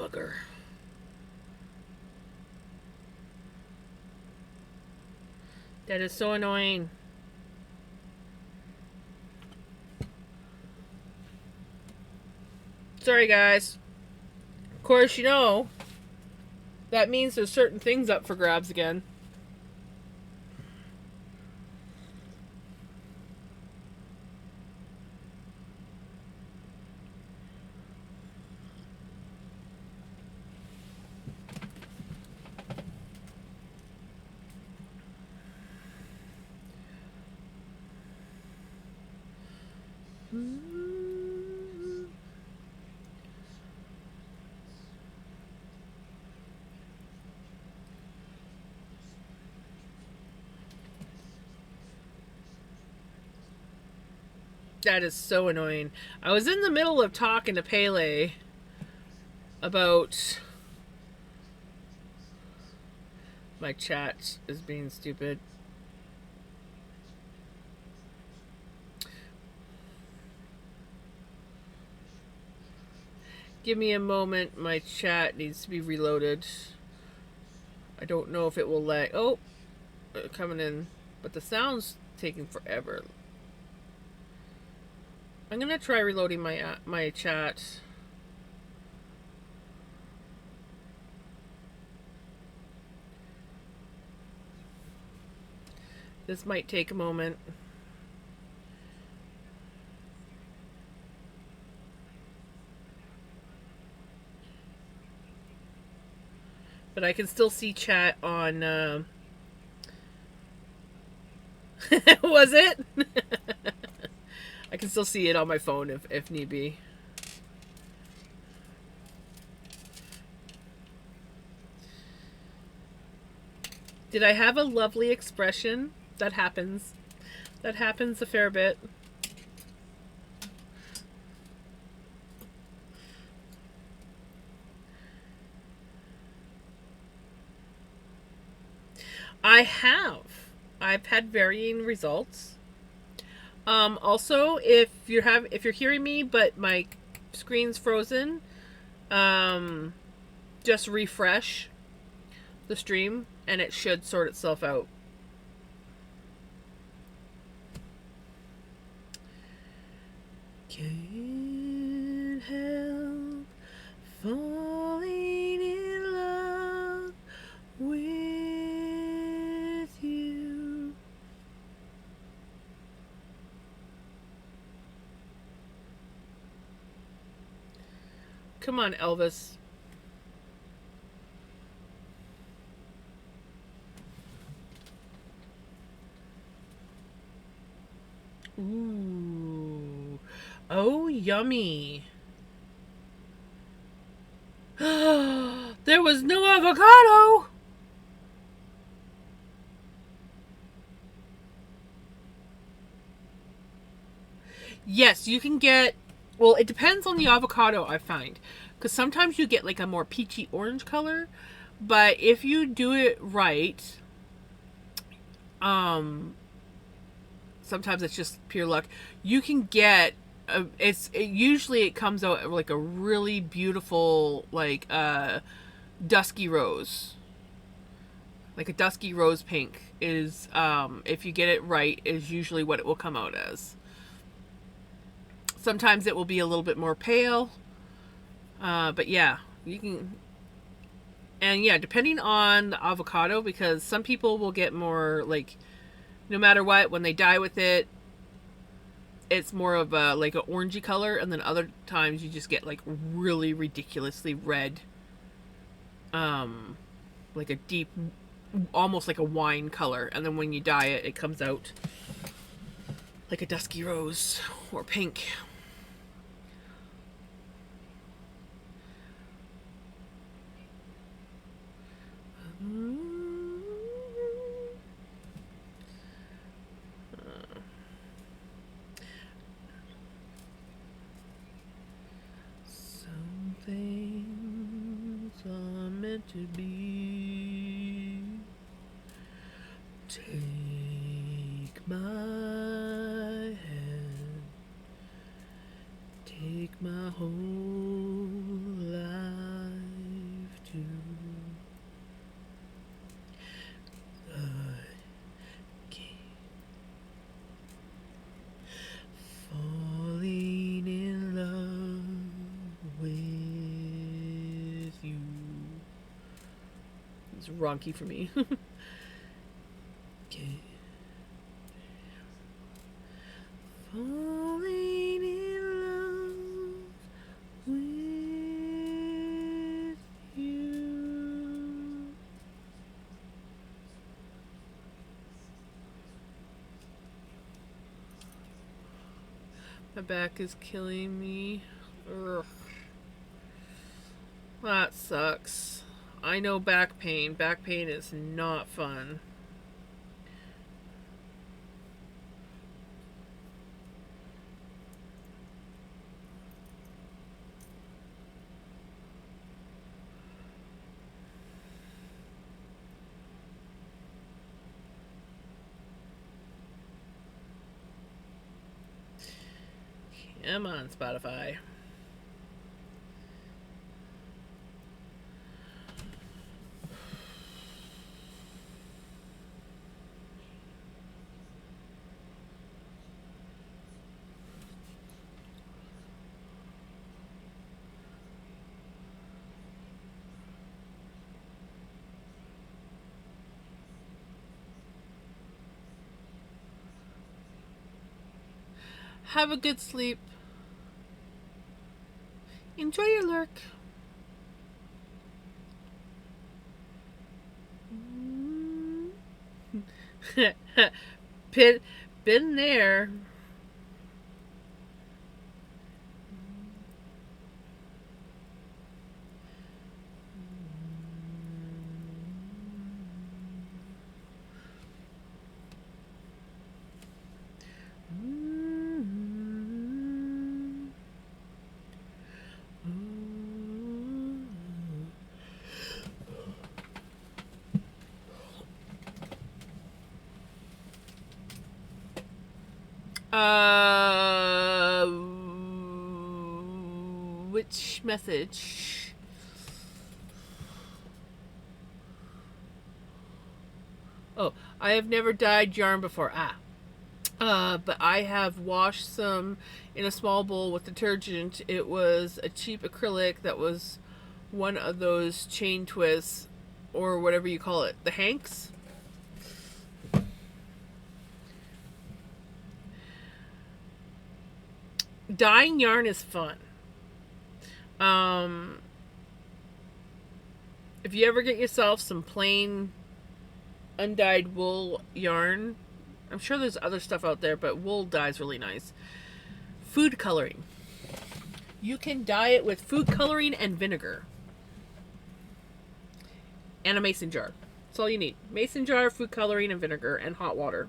bugger. That is so annoying. Sorry, guys. Of course, you know, that means there's certain things up for grabs again. That is so annoying. I was in the middle of talking to Pele about my chat is being stupid. Give me a moment. My chat needs to be reloaded. I don't know if it will lag. Oh, coming in. But the sound's taking forever. I'm gonna try reloading my chat. This might take a moment. But I can still see chat on. Was it? I can still see it on my phone if need be. Did I have a lovely expression? That happens. That happens a fair bit. I have. I've had varying results. Also, if you're hearing me but my screen's frozen, just refresh the stream and it should sort itself out. Can't help falling in love with you. Come on, Elvis. Ooh. Oh, yummy. There was no avocado. Yes, you can get. Well, it depends on the avocado, I find. Because sometimes you get like a more peachy orange color. But if you do it right, sometimes it's just pure luck. You can get usually it comes out like a really beautiful like dusky rose. Like a dusky rose pink is if you get it right is usually what it will come out as. Sometimes it will be a little bit more pale. But yeah, you can. And yeah, depending on the avocado, because some people will get more like, no matter what, when they dye with it, it's more of a like an orangey color, and then other times you just get like really ridiculously red, like a deep, almost like a wine color, and then when you dye it, it comes out like a dusky rose or pink. Some things are meant to be. Take my hand, take my whole life. It's wonky for me. Okay. Falling in love with you. My back is killing me. Ugh. That sucks. I know back pain. Back pain is not fun. Come on, Spotify. Have a good sleep. Enjoy your lurk. been, been there. Which message? Oh, I have never dyed yarn before. But I have washed some in a small bowl with detergent. It was a cheap acrylic that was one of those chain twists or whatever you call it, the Hanks. Dyeing yarn is fun. If you ever get yourself some plain undyed wool yarn, I'm sure there's other stuff out there, but wool dye's really nice. Food coloring. You can dye it with food coloring and vinegar. And a mason jar. That's all you need. Mason jar, food coloring, and vinegar, and hot water.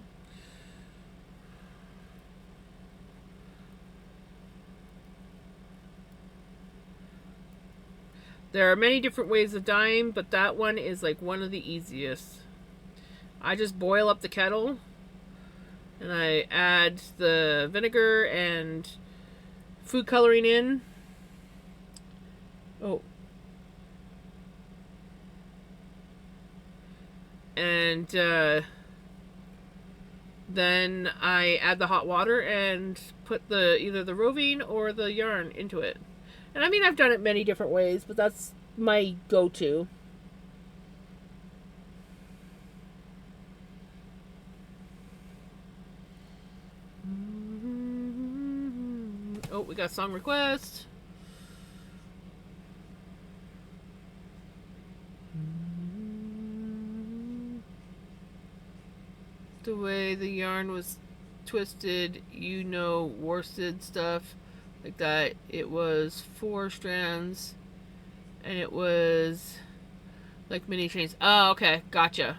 There are many different ways of dyeing, but that one is like one of the easiest. I just boil up the kettle and I add the vinegar and food coloring in. Oh. And then I add the hot water and put either the roving or the yarn into it. And I mean, I've done it many different ways, but that's my go-to. Oh, we got song request. The way the yarn was twisted, worsted stuff like that. It was 4 strands and it was like mini chains. Oh, okay, gotcha.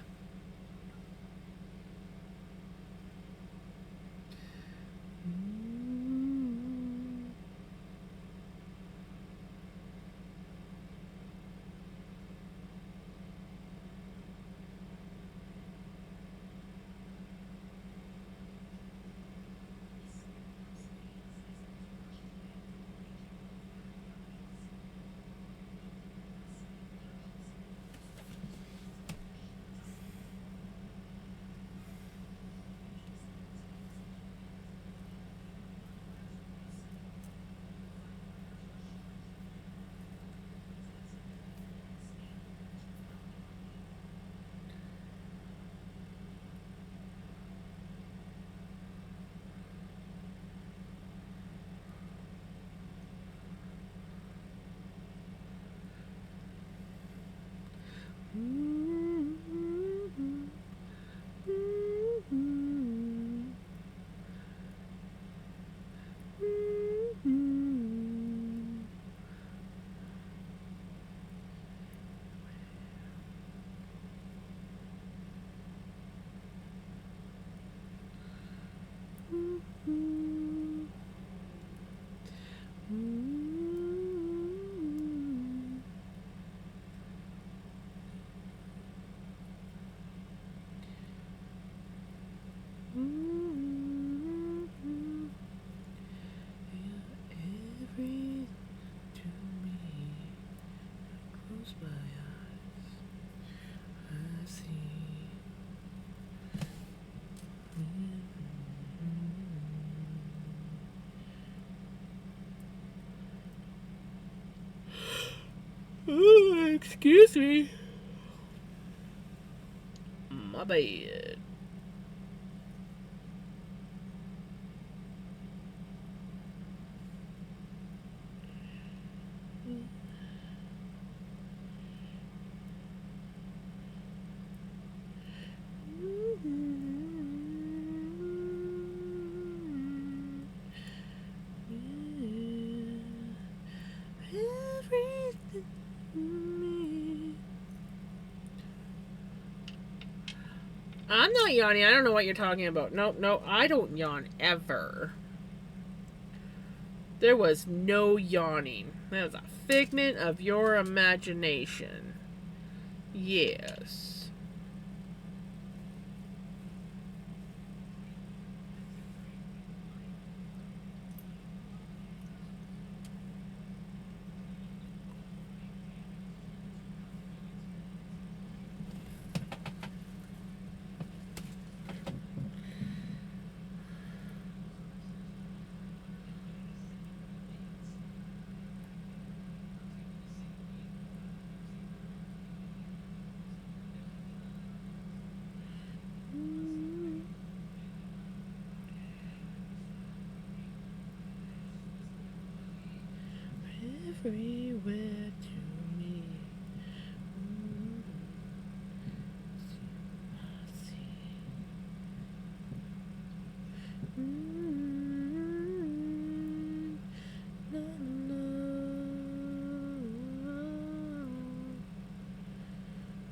Excuse me. My bad. I'm not yawning. I don't know what you're talking about. No, I don't yawn ever. There was no yawning. That was a figment of your imagination. Yes. Everywhere to me.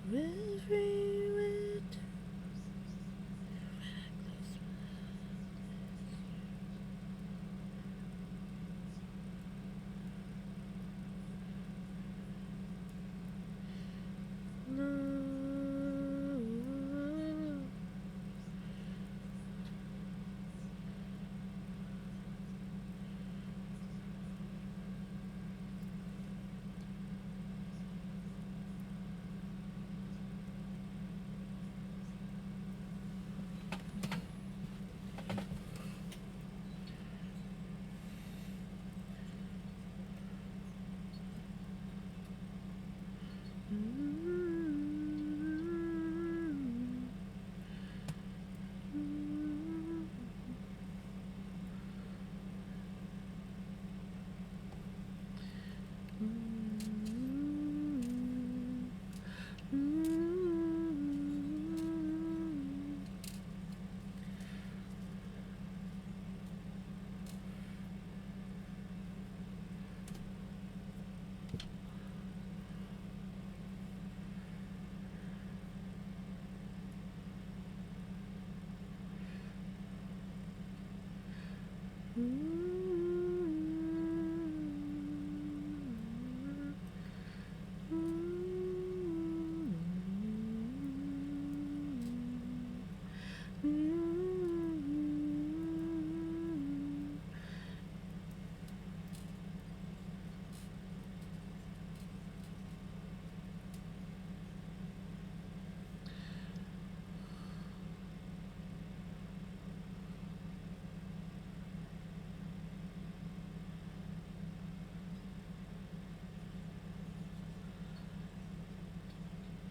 Everywhere to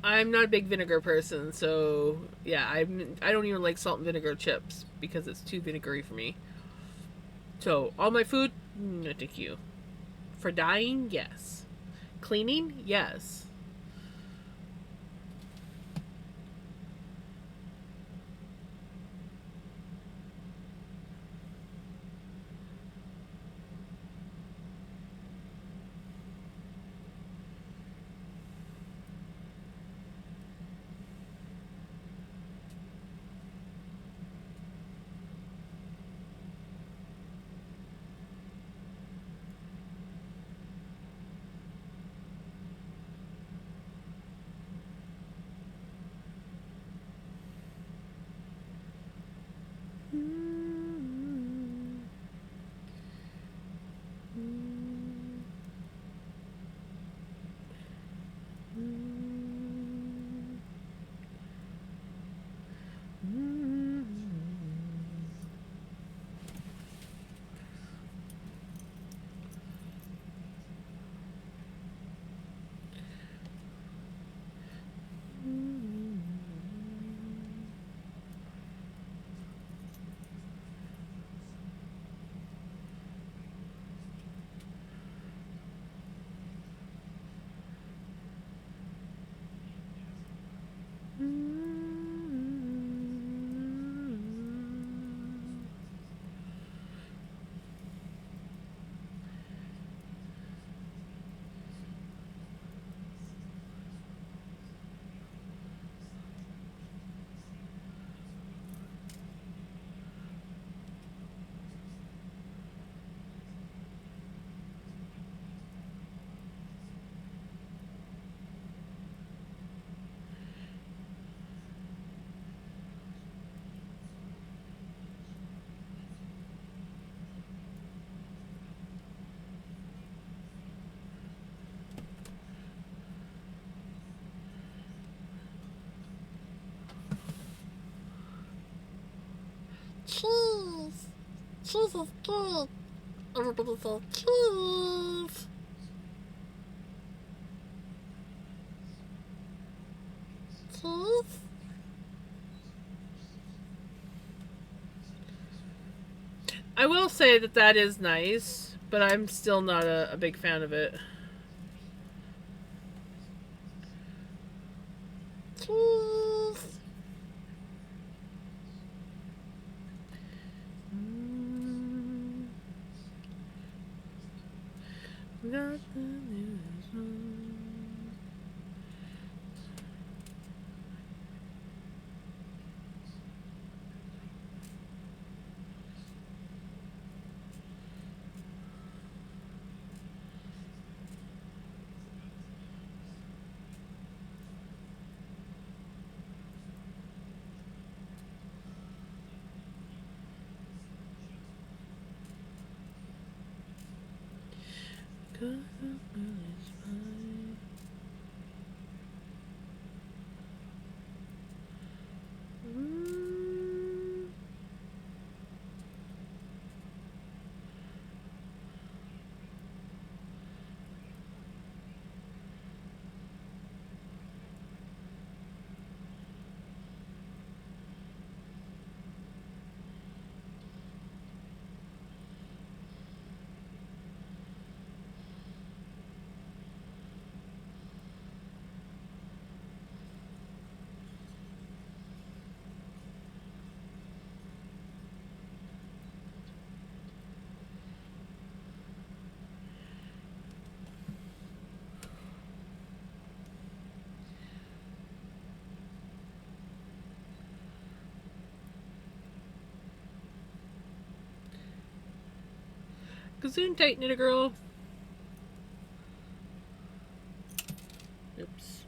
I'm not a big vinegar person, so yeah, I don't even like salt and vinegar chips because it's too vinegary for me. So all my food, no thank you. For dyeing, yes. Cleaning, yes. cheese. Cheese is good. Everybody say cheese. Cheese. I will say that that is nice, but I'm still not a big fan of it. Cheese. Gazoon tight, knit a girl. Oops.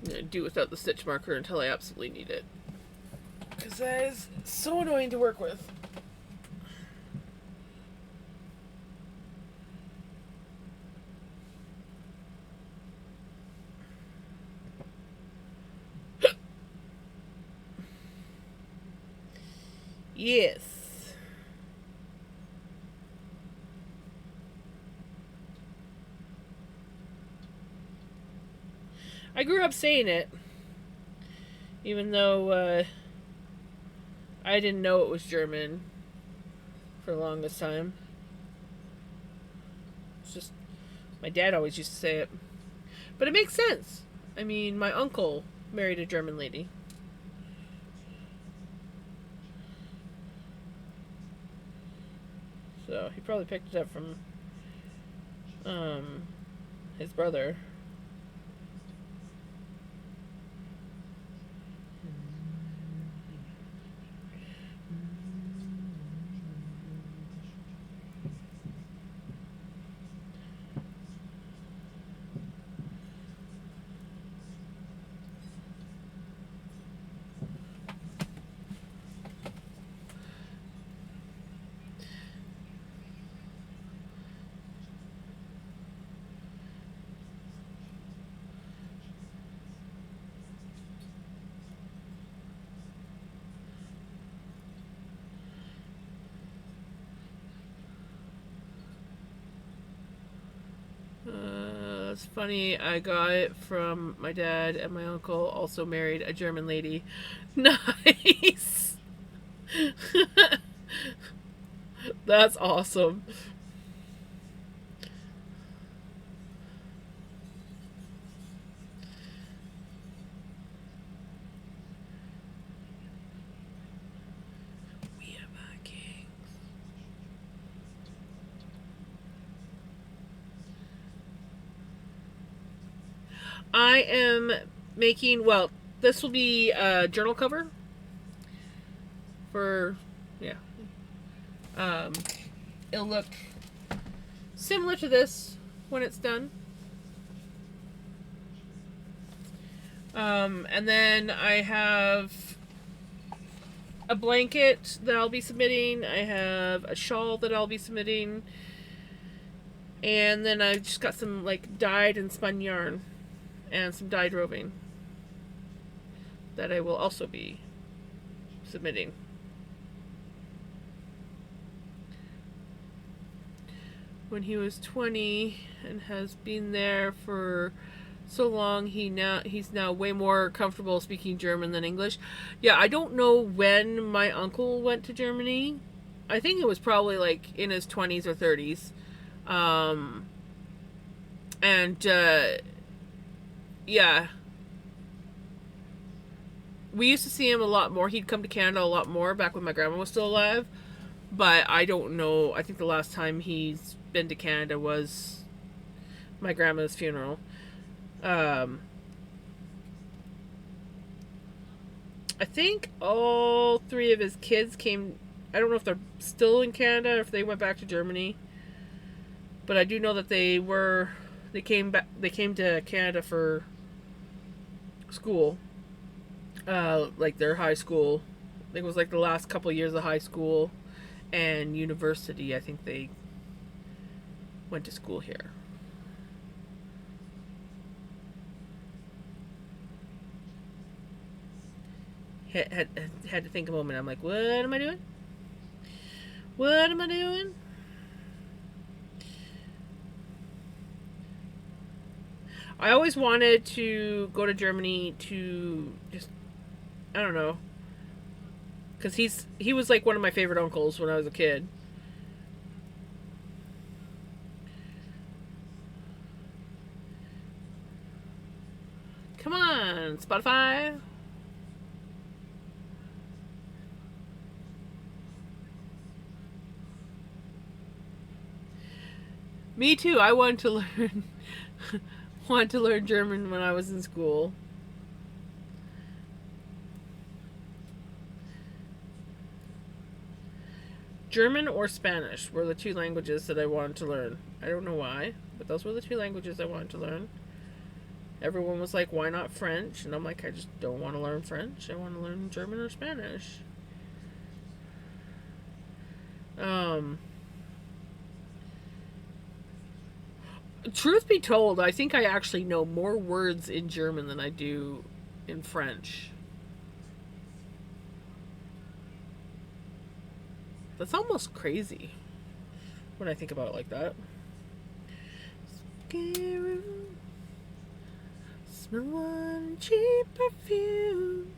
I'm gonna do without the stitch marker until I absolutely need it. Because that is so annoying to work with. Yes. I grew up saying it, even though I didn't know it was German for the longest time. It's just my dad always used to say it, but it makes sense. I mean, my uncle married a German lady. So he probably picked it up from his brother. It's funny, I got it from my dad, and my uncle also married a German lady. Nice! That's awesome. We are Vikings. I am making, well, this will be a journal cover for, yeah. Um, it'll look similar to this when it's done. And then I have a blanket that I'll be submitting. I have a shawl that I'll be submitting. And then I've just got some like dyed and spun yarn and some dyed roving that I will also be submitting. When he was 20 and has been there for so long, he's now way more comfortable speaking German than English. Yeah, I don't know when my uncle went to Germany. I think it was probably like in his 20s or 30s. Um, and yeah, we used to see him a lot more. He'd come to Canada a lot more back when my grandma was still alive. But I don't know. I think the last time he's been to Canada was my grandma's funeral. Um, I think all three of his kids came. I don't know if they're still in Canada or if they went back to Germany. But I do know that they came back. They came to Canada for school. Like their high school. I think it was like the last couple of years of high school and university. I think they went to school here. Had to think a moment. I'm like, what am I doing? What am I doing? I always wanted to go to Germany to just, I don't know, because he was like one of my favorite uncles when I was a kid. Come on, Spotify. Me too. I wanted to learn wanted to learn German when I was in school. German or Spanish were the two languages that I wanted to learn. I don't know why, but those were the two languages I wanted to learn. Everyone was like, why not French? And I'm like, I just don't want to learn French. I want to learn German or Spanish. Um, Truth be told, I think I actually know more words in German than I do in French. That's almost crazy when I think about it like that. Smell one cheap perfume.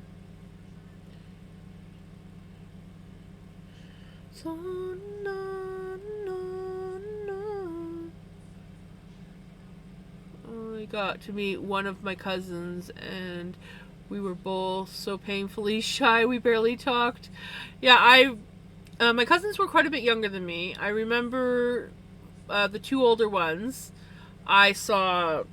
So no, no, no. I got to meet one of my cousins, and we were both so painfully shy we barely talked. Yeah, my cousins were quite a bit younger than me. I remember the two older ones I saw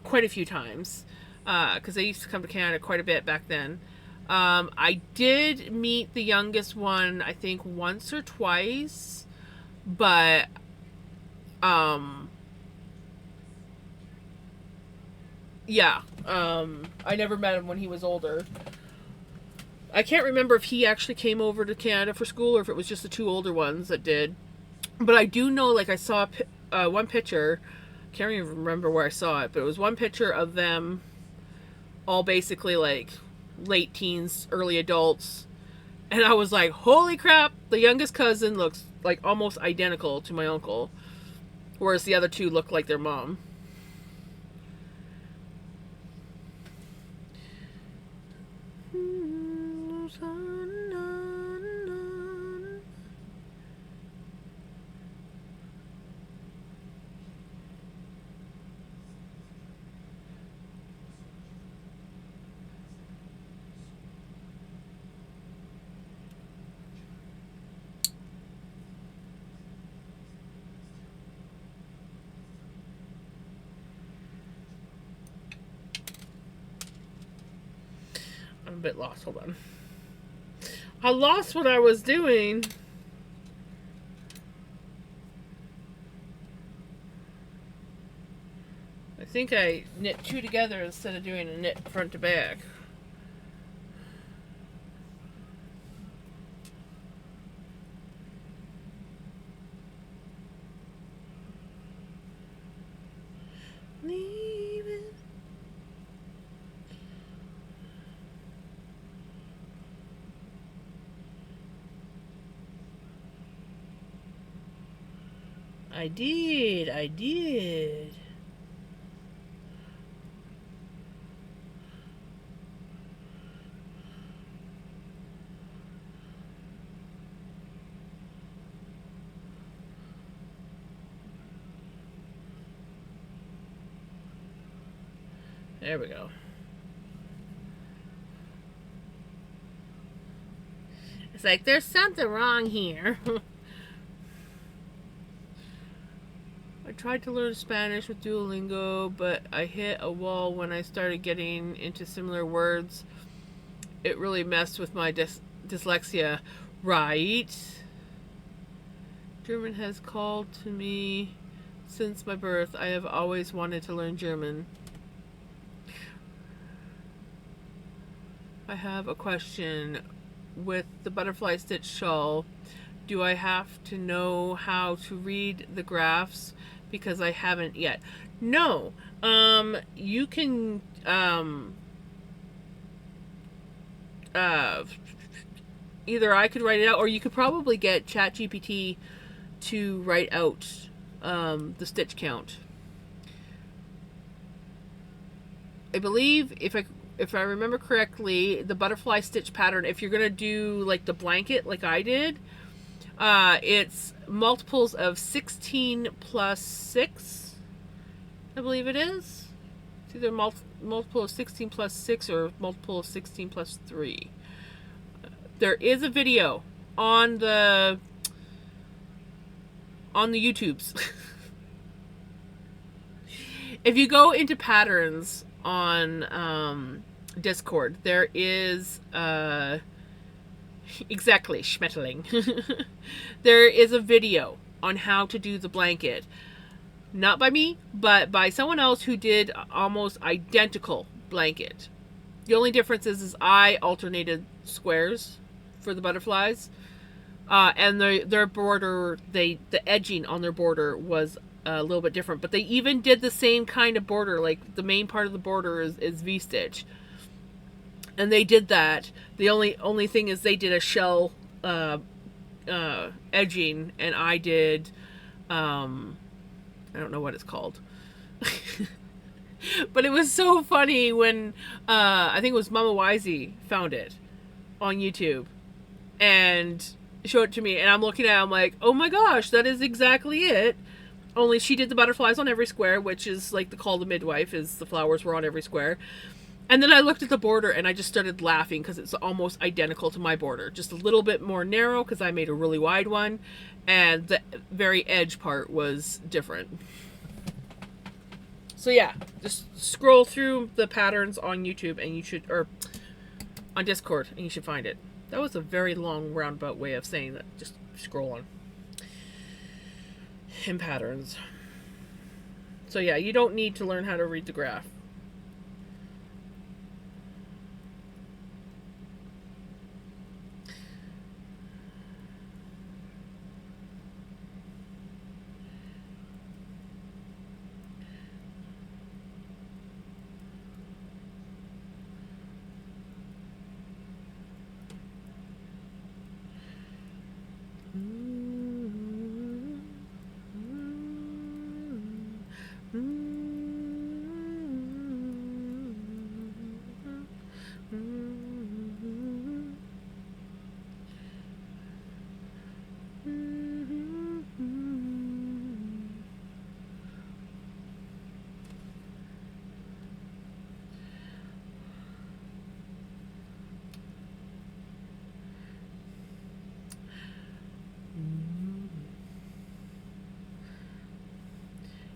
quite a few times because they used to come to Canada quite a bit back then. I did meet the youngest one, I think, once or twice, but yeah, I never met him when he was older. I can't remember if he actually came over to Canada for school or if it was just the two older ones that did. But I do know, like, I saw one picture. Can't even remember where I saw it, but it was one picture of them all basically like late teens, early adults. And I was like, holy crap, the youngest cousin looks like almost identical to my uncle. Whereas the other two look like their mom. I'm a bit lost. Hold on. I lost what I was doing. I think I knit two together instead of doing a knit front to back. Leaving. I did. I did. There we go. It's like, there's something wrong here. I tried to learn Spanish with Duolingo, but I hit a wall when I started getting into similar words. It really messed with my dyslexia. Right? German has called to me since my birth. I have always wanted to learn German. I have a question. With the butterfly stitch shawl, do I have to know how to read the graphs? Because I haven't yet. No. You can either I could write it out, or you could probably get ChatGPT to write out the stitch count. I believe if I remember correctly, the butterfly stitch pattern, if you're gonna do like the blanket like I did, it's multiples of 16 plus 6, I believe it is. It's either multiple of 16 plus 6 or multiple of 16 plus 3. There is a video on the YouTubes. If you go into patterns on Discord, there is exactly Schmetterling. There is a video on how to do the blanket, not by me, but by someone else who did almost identical blanket. The only difference is I alternated squares for the butterflies, and their border, the edging on their border was a little bit different, but they even did the same kind of border. Like the main part of the border is V-stitch, and they did that. The only thing is they did a shell edging, and I did I don't know what it's called. But it was so funny when I think it was Mama Wisey found it on YouTube and showed it to me, and I'm looking at it, I'm like, oh my gosh, that is exactly it. Only she did the butterflies on every square, which is like the call the midwife, is the flowers were on every square. And then I looked at the border and I just started laughing because it's almost identical to my border. Just a little bit more narrow because I made a really wide one. And the very edge part was different. So yeah, just scroll through the patterns on YouTube and you should, or on Discord, and you should find it. That was a very long roundabout way of saying that. Just scroll on. In patterns. So yeah, you don't need to learn how to read the graph.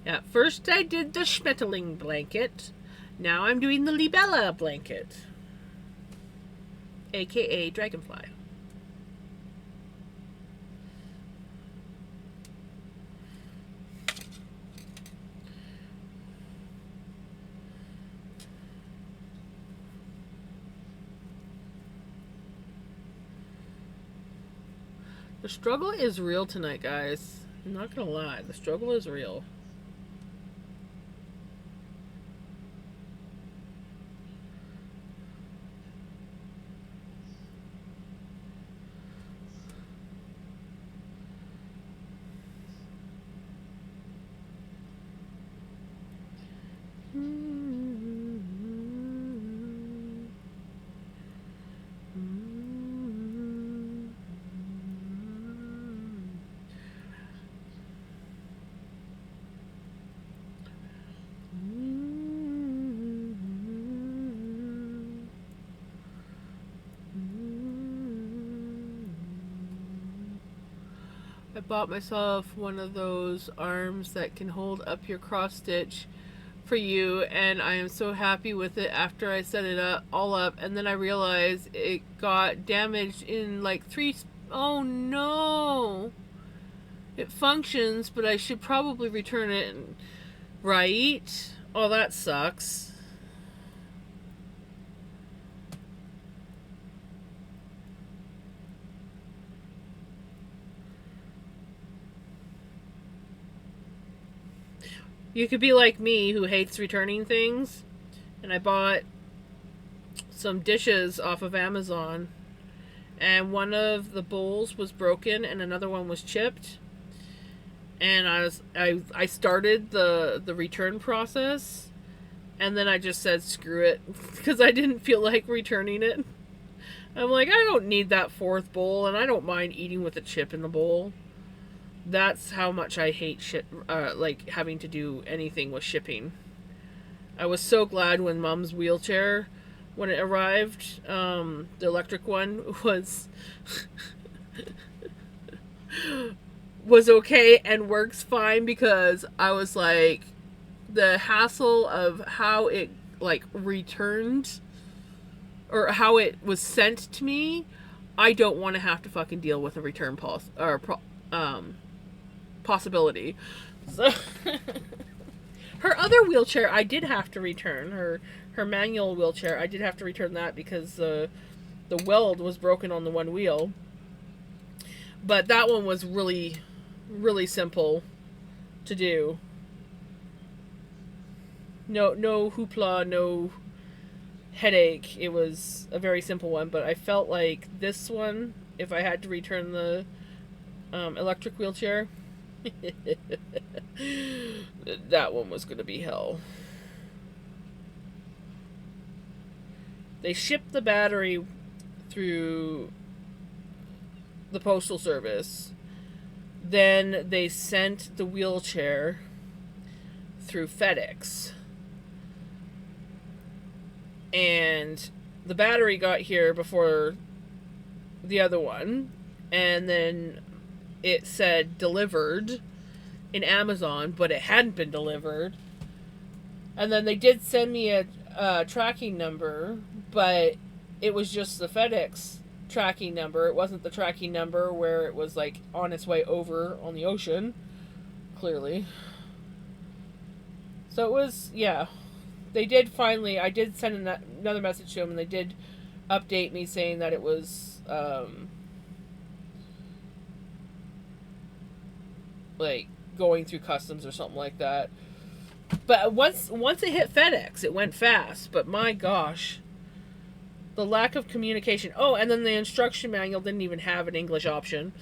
Yeah, first I did the Schmetterling blanket. Now I'm doing the Libella blanket, aka dragonfly. The struggle is real tonight, guys. I'm not gonna lie, the struggle is real. I bought myself one of those arms that can hold up your cross stitch for you, and I am so happy with it after I set it up all up, and then I realized it got damaged in like oh no. It functions, but I should probably return it, right? Oh, that sucks. You could be like me who hates returning things. And I bought some dishes off of Amazon. And one of the bowls was broken and another one was chipped. And I started the return process. And then I just said screw it. Because I didn't feel like returning it. I'm like, I don't need that fourth bowl. And I don't mind eating with a chip in the bowl. That's how much I hate like having to do anything with shipping. I was so glad when Mom's wheelchair, when it arrived, the electric one was okay and works fine, because I was like, the hassle of how it like returned or how it was sent to me, I don't want to have to fucking deal with a return possibility. So her other wheelchair I did have to return. Her manual wheelchair, I did have to return that because the weld was broken on the one wheel. But that one was really, really simple to do. No hoopla, no headache. It was a very simple one, but I felt like this one, if I had to return the electric wheelchair, that one was going to be hell. They shipped the battery through the postal service. Then they sent the wheelchair through FedEx. And the battery got here before the other one. And then it said delivered in Amazon, but it hadn't been delivered. And then they did send me a tracking number, but it was just the FedEx tracking number. It wasn't the tracking number where it was like on its way over on the ocean, clearly. So it was, yeah. They did finally, I did send another message to them, and they did update me saying that it was like going through customs or something like that. But once it hit FedEx, it went fast. But my gosh, the lack of communication. Oh, and then the instruction manual didn't even have an English option.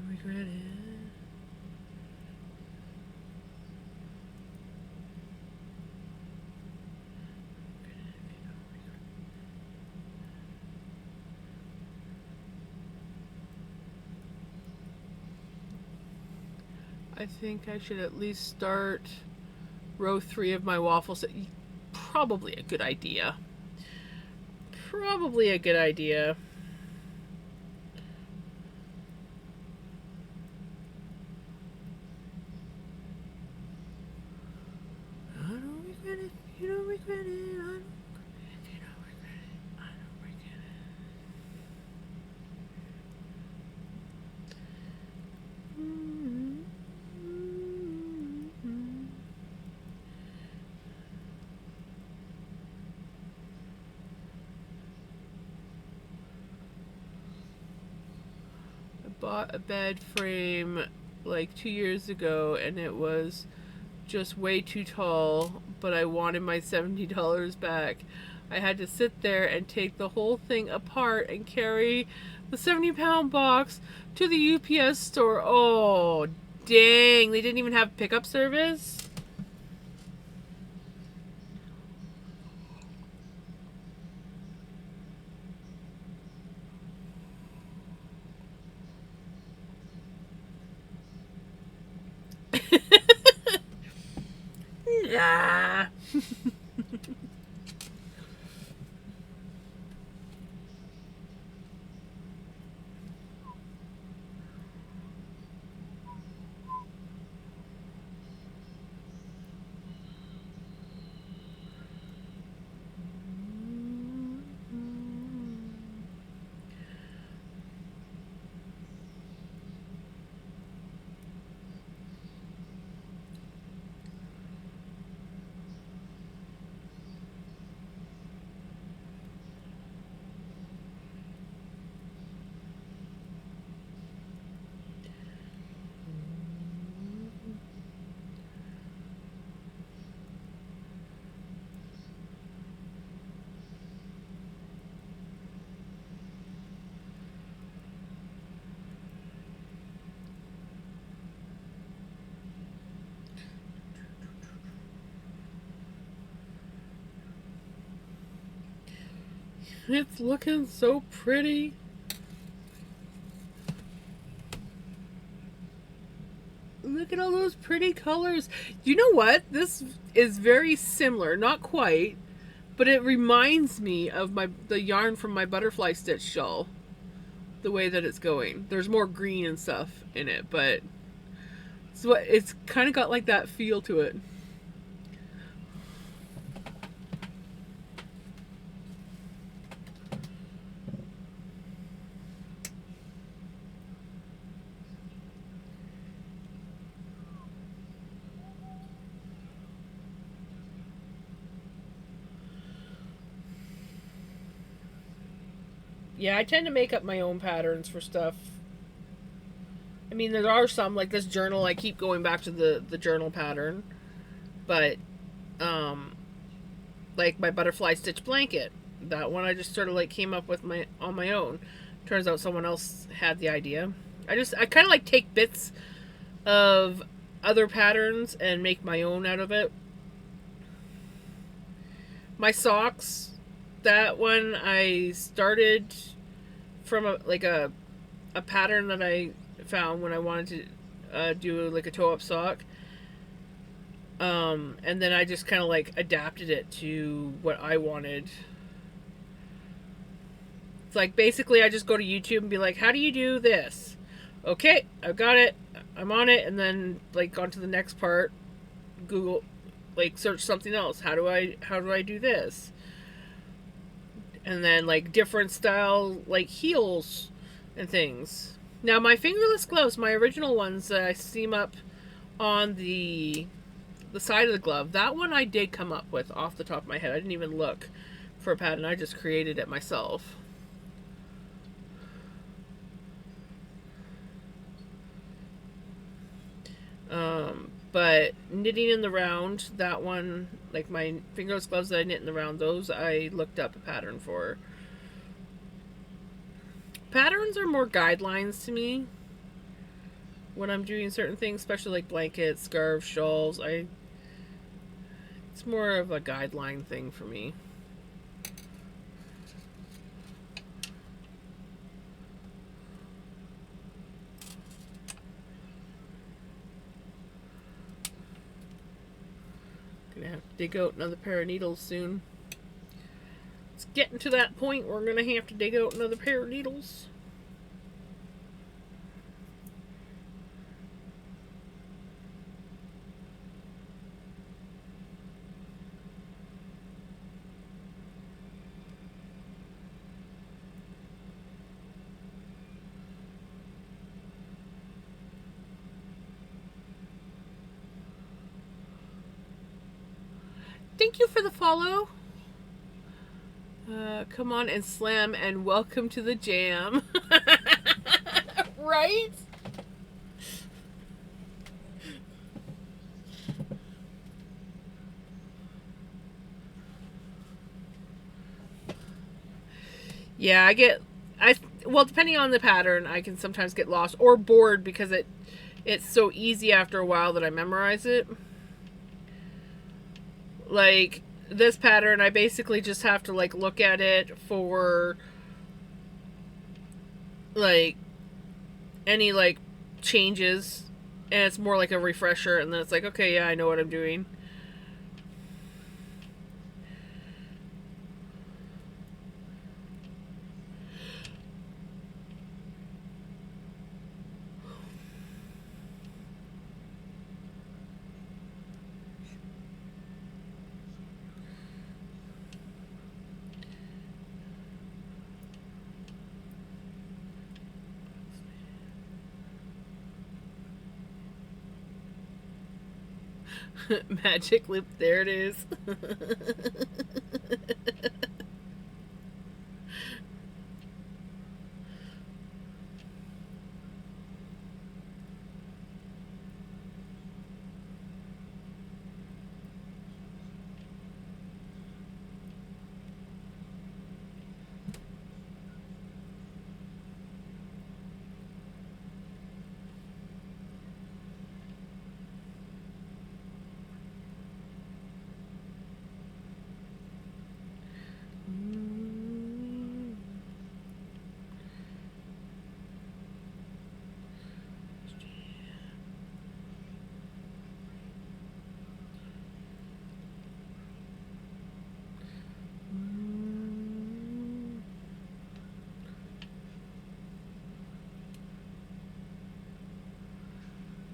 Regret it. I think I should at least start row 3 of my waffles. Probably a good idea. probably a good idea. I don't regret it. You don't regret it. I don't. You don't regret it. I don't regret it. I bought a bed frame like 2 years ago, and it was just way too tall, but I wanted my $70 back. I had to sit there and take the whole thing apart and carry the 70-pound box to the UPS store. Oh, dang. They didn't even have pickup service? Nah. It's looking so pretty. Look at all those pretty colors. You know what? This is very similar, not quite, but it reminds me of the yarn from my butterfly stitch shawl. The way that it's going. There's more green and stuff in it, but it's kind of got like that feel to it. Yeah, I tend to make up my own patterns for stuff. I mean, there are some like this journal. I keep going back to the journal pattern, but like my butterfly stitch blanket, that one I just sort of like came up with on my own. Turns out someone else had the idea. I kind of like take bits of other patterns and make my own out of it. My socks, that one I started from a pattern that I found when I wanted to do like a toe up sock. And then I just kind of like adapted it to what I wanted. It's like basically I just go to YouTube and be like, how do you do this? Okay, I've got it. I'm on it. And then like on to the next part, Google, like search something else. How do I do this? And then like different style like heels and things. Now my fingerless gloves, my original ones that I seam up on the side of the glove, that one I did come up with off the top of my head. I didn't even look for a pattern. I just created it myself. But knitting in the round, that one, like my fingerless gloves that I knit in the round, those I looked up a pattern for. Patterns are more guidelines to me when I'm doing certain things, especially like blankets, scarves, shawls. It's more of a guideline thing for me. Gonna have to dig out another pair of needles soon. It's getting to that point where we're going to have to dig out another pair of needles. Thank you for the follow. Come on and slam and welcome to the jam. Right? Yeah, well, depending on the pattern, I can sometimes get lost or bored because it's so easy after a while that I memorize it. Like this pattern, I basically just have to like look at it for like any like changes, and it's more like a refresher, and then it's like, okay, yeah, I know what I'm doing. Magic lip, there it is.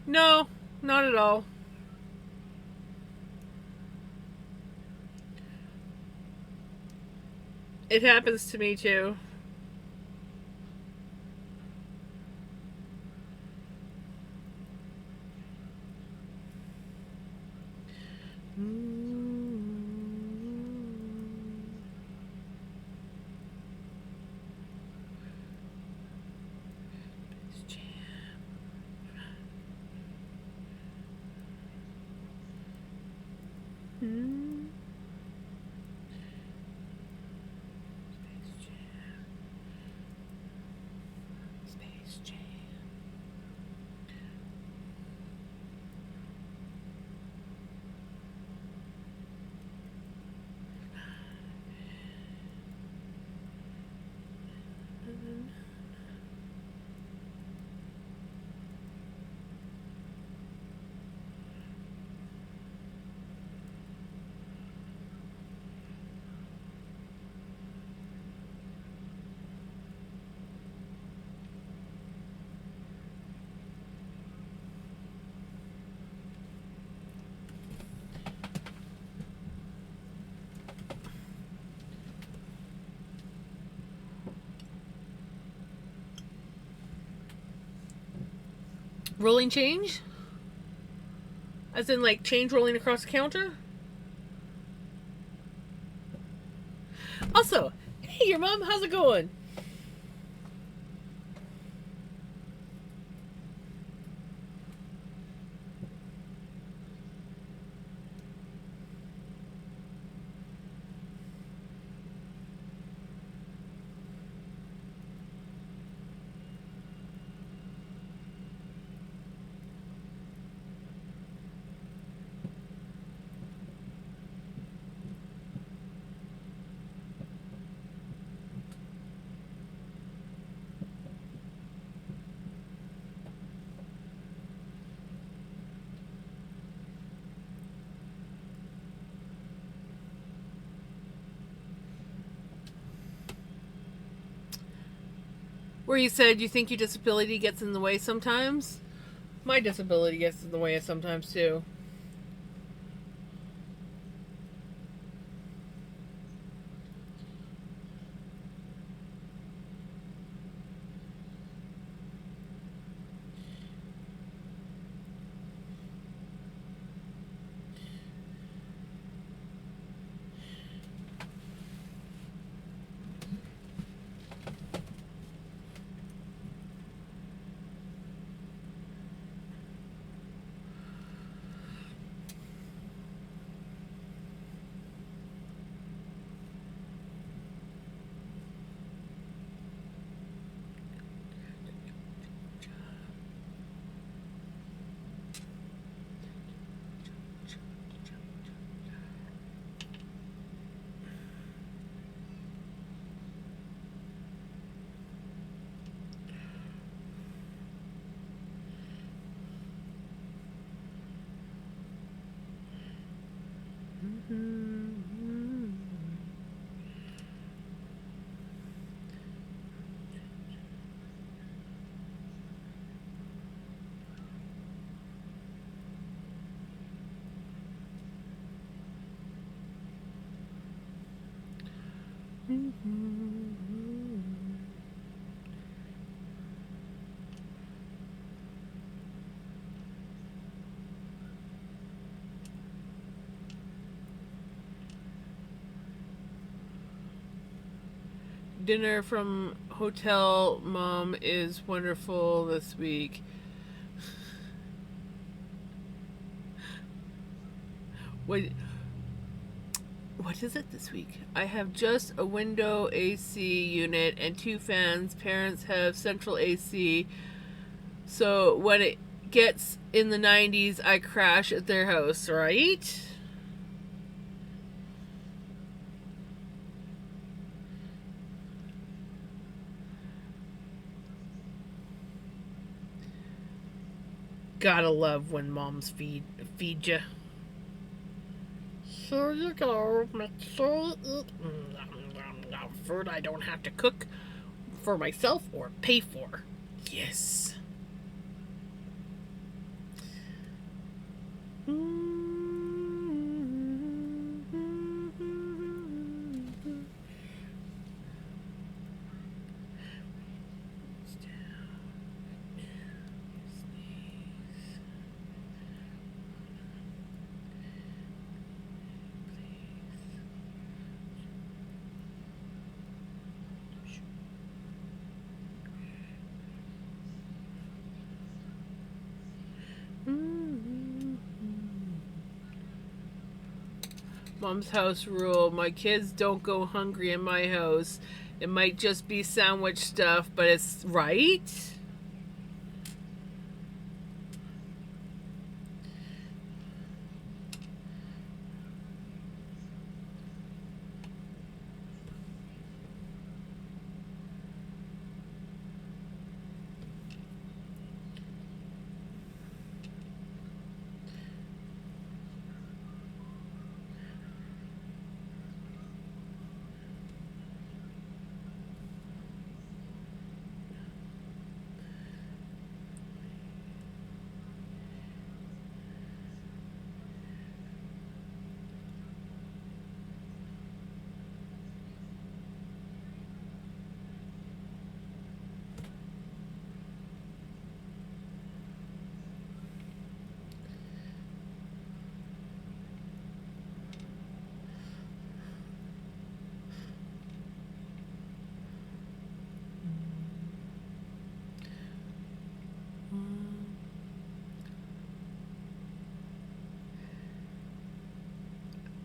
No, not at all. It happens to me too. Space Jam. Rolling change? As in, like, change rolling across the counter? Also, hey, your mom, how's it going? Where you said you think your disability gets in the way sometimes. My disability gets in the way sometimes too. Dinner from Hotel Mom is wonderful this week. What is it this week? I have just a window AC unit and 2 fans. Parents have central AC. So when it gets in the 90s, I crash at their house, right? Gotta love when moms feed you. Here you go. Make sure you eat Food I don't have to cook for myself or pay for. Yes. Mom's house rule. My kids don't go hungry in my house. It might just be sandwich stuff, but it's right.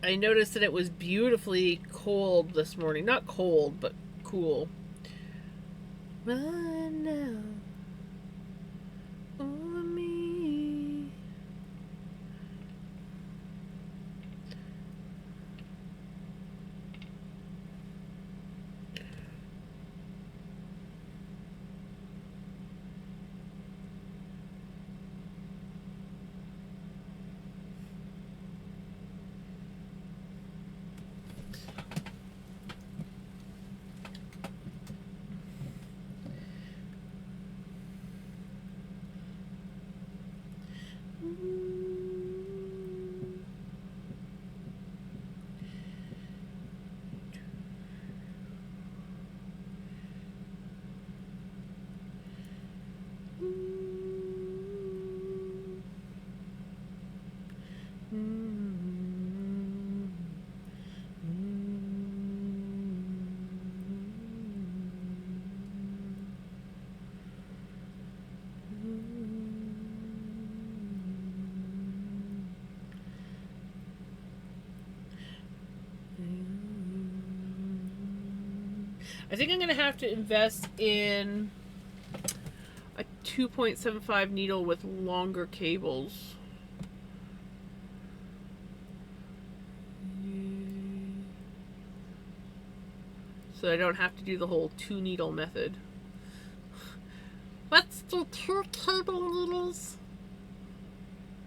I noticed that it was beautifully cold this morning. Not cold, but cool. Run now over me. I think I'm going to have to invest in a 2.75 needle with longer cables. So I don't have to do the whole 2 needle method. Let's do 2 cable needles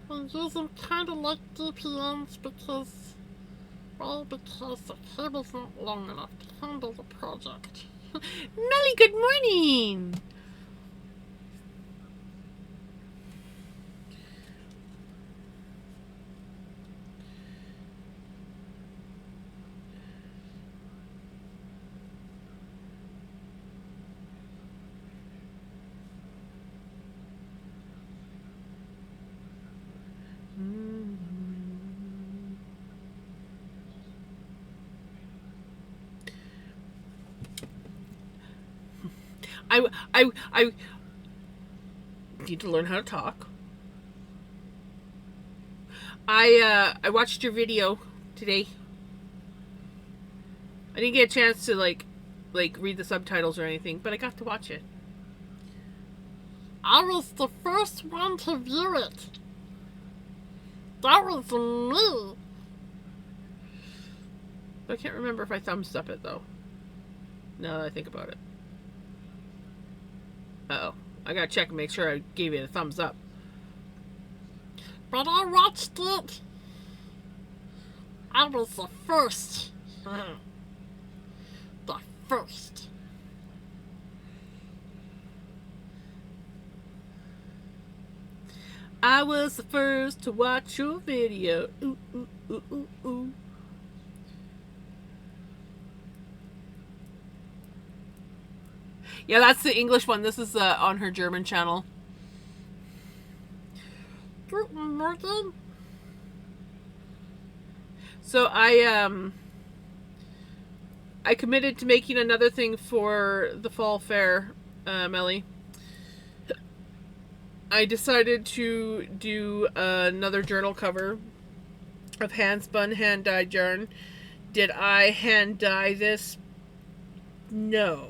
and use them kind of like DPNs because the cable's not long enough to handle the project. Melly, good morning! I need to learn how to talk. I watched your video today. I didn't get a chance to like read the subtitles or anything, but I got to watch it. I was the first one to view it. That was me. I can't remember if I thumbs up it though. Now that I think about it. Uh-oh. I gotta check and make sure I gave you a thumbs up. But I watched it. I was the first. The first. I was the first to watch your video. Ooh, ooh, ooh, ooh, ooh. Yeah, that's the English one. This is on her German channel. Guten Morgen. So I committed to making another thing for the fall fair, Melly. I decided to do another journal cover of hand spun, hand dyed yarn. Did I hand dye this? No.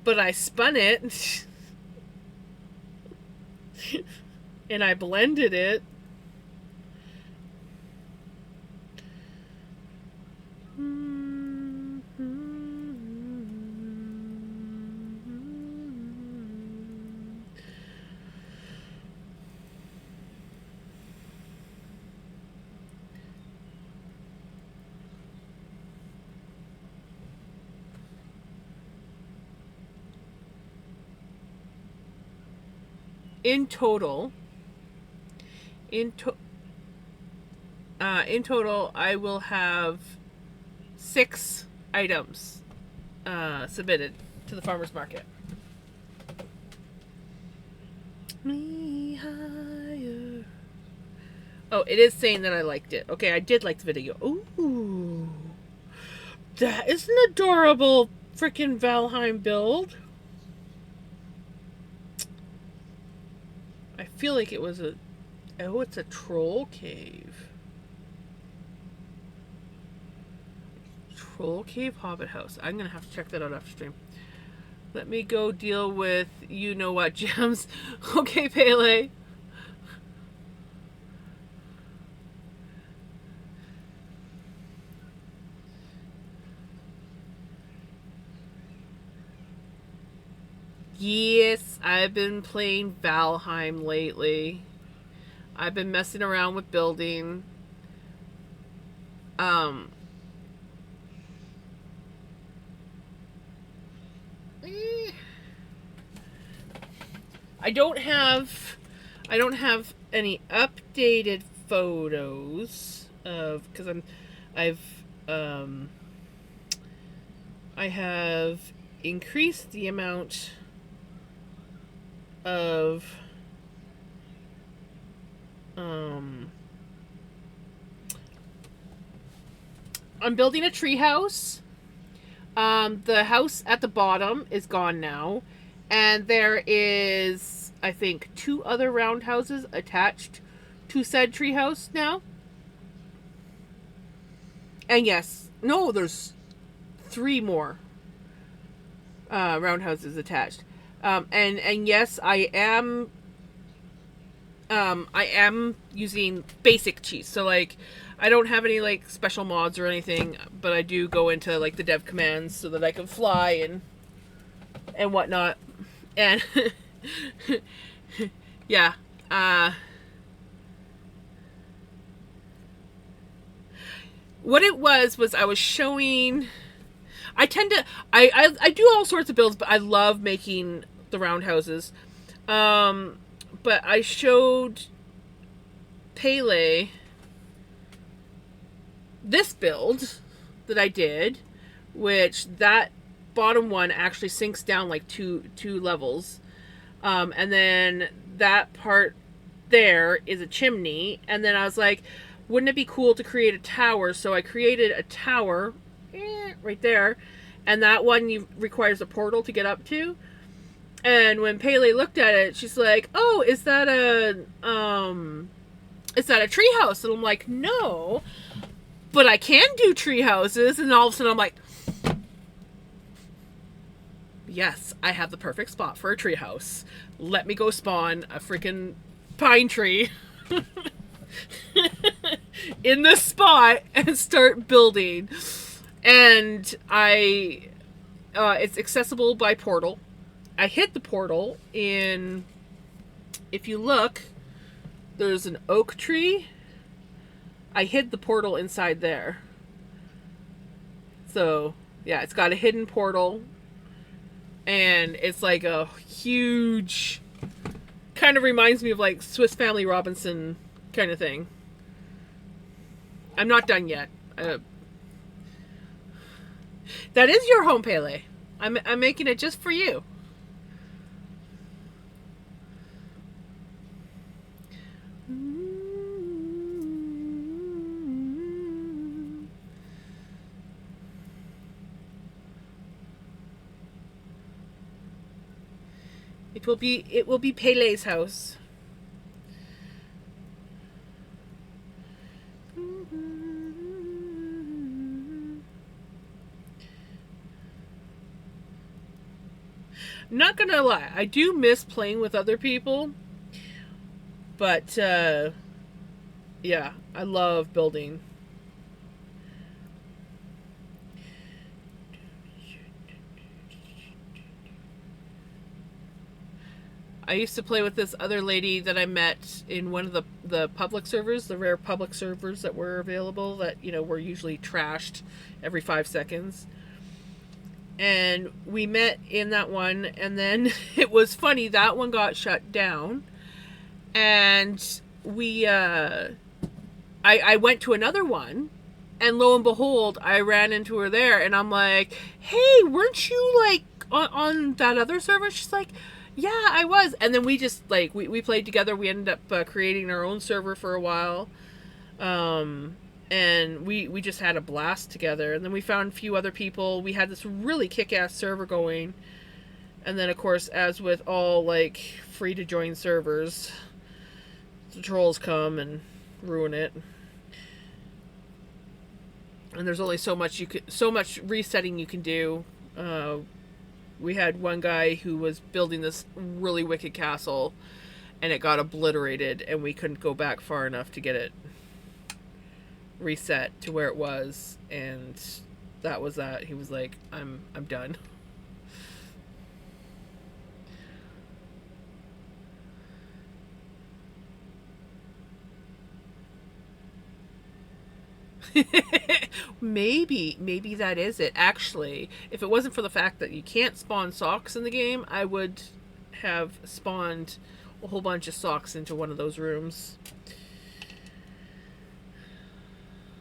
But I spun it. And I blended it. In total, I will have 6 items submitted to the farmer's market. Me higher. Oh, it is saying that I liked it. Okay, I did like the video. Ooh, that is an adorable freaking Valheim build. I feel like it was a... Oh, it's a troll cave. Troll cave hobbit house. I'm going to have to check that out after stream. Let me go deal with you-know-what gems. Okay, Pele. Yes, I've been playing Valheim lately. I've been messing around with building. I don't have any updated photos of, because I have increased the amount of I'm building a tree house. The house at the bottom is gone now, and there is, I think, 2 other roundhouses attached to said tree house now. And yes, no, there's 3 more roundhouses attached. And yes, I am using basic cheese. So like I don't have any like special mods or anything, but I do go into like the dev commands so that I can fly and whatnot. And yeah, what it was I was showing. I tend to I do all sorts of builds, but I love making the roundhouses. But I showed Pele this build that I did, which that bottom one actually sinks down like two levels, and then that part there is a chimney, and then I was like, wouldn't it be cool to create a tower? So I created a tower right there, and that one requires a portal to get up to. And when Pele looked at it, she's like, "Oh, is that a treehouse?" And I'm like, "No, but I can do tree houses." And all of a sudden I'm like, yes, I have the perfect spot for a tree house. Let me go spawn a freaking pine tree in this spot and start building. And it's accessible by portal. I hit the portal in, if you look, there's an oak tree. I hid the portal inside there. So, yeah, it's got a hidden portal. And it's like a huge, kind of reminds me of like Swiss Family Robinson kind of thing. I'm not done yet. That is your home, Pele. I'm making it just for you. It will be Pele's house. Not gonna lie, I do miss playing with other people, but yeah, I love building. I used to play with this other lady that I met in one of the public servers, the rare public servers that were available that, you know, were usually trashed every 5 seconds. And we met in that one, and then it was funny, that one got shut down. And I went to another one, and lo and behold, I ran into her there, and I'm like, "Hey, weren't you like on that other server?" She's like, "Yeah, I was." And then we just like we played together. We ended up creating our own server for a while, and we just had a blast together. And then we found a few other people. We had this really kick-ass server going. And then, of course, as with all like free to join servers, the trolls come and ruin it. And there's only so much resetting you can do. We had one guy who was building this really wicked castle, and it got obliterated, and we couldn't go back far enough to get it reset to where it was, and that was that. He was like, I'm done. Maybe that is it. Actually, if it wasn't for the fact that you can't spawn socks in the game, I would have spawned a whole bunch of socks into one of those rooms.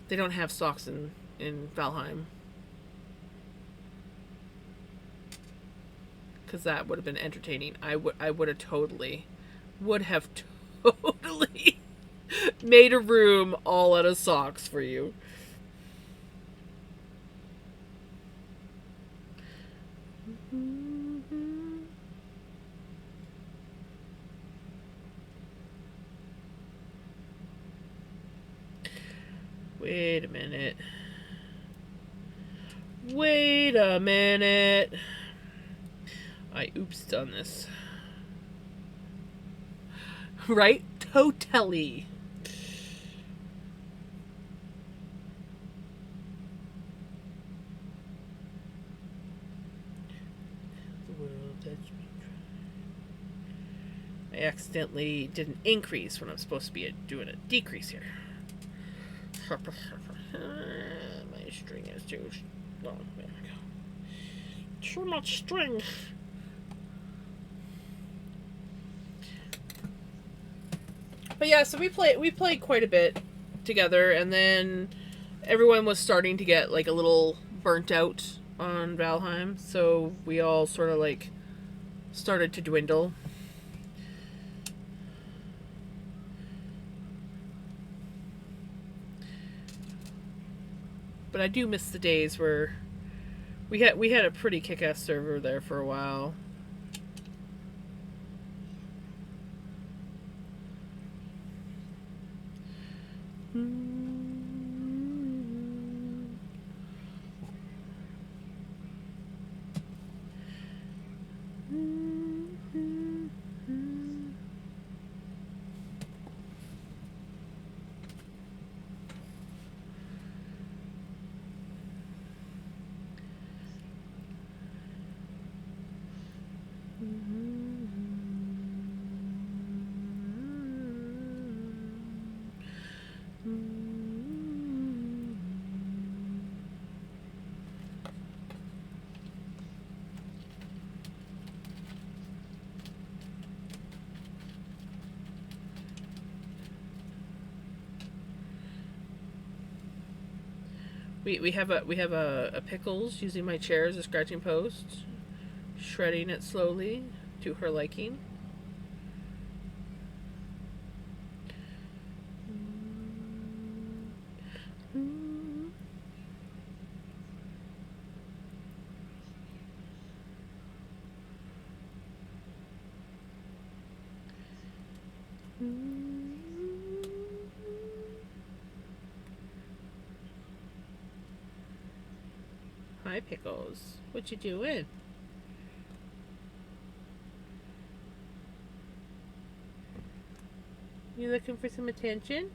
They don't have socks in Valheim, because that would have been entertaining. I would have totally made a room all out of socks for you. Wait a minute. Wait a minute. I oopsed on this. Right? Totally. The world touched me. I accidentally did an increase when I'm supposed to be doing a decrease here. My string is too long. There we go. Too much string. But yeah, so we played quite a bit together, and then everyone was starting to get like a little burnt out on Valheim, so we all sort of like started to dwindle. But I do miss the days where we had a pretty kick-ass server there for a while. We have a pickles using my chair as a scratching post, shredding it slowly to her liking. Hi, Pickles. What you doing? You looking for some attention?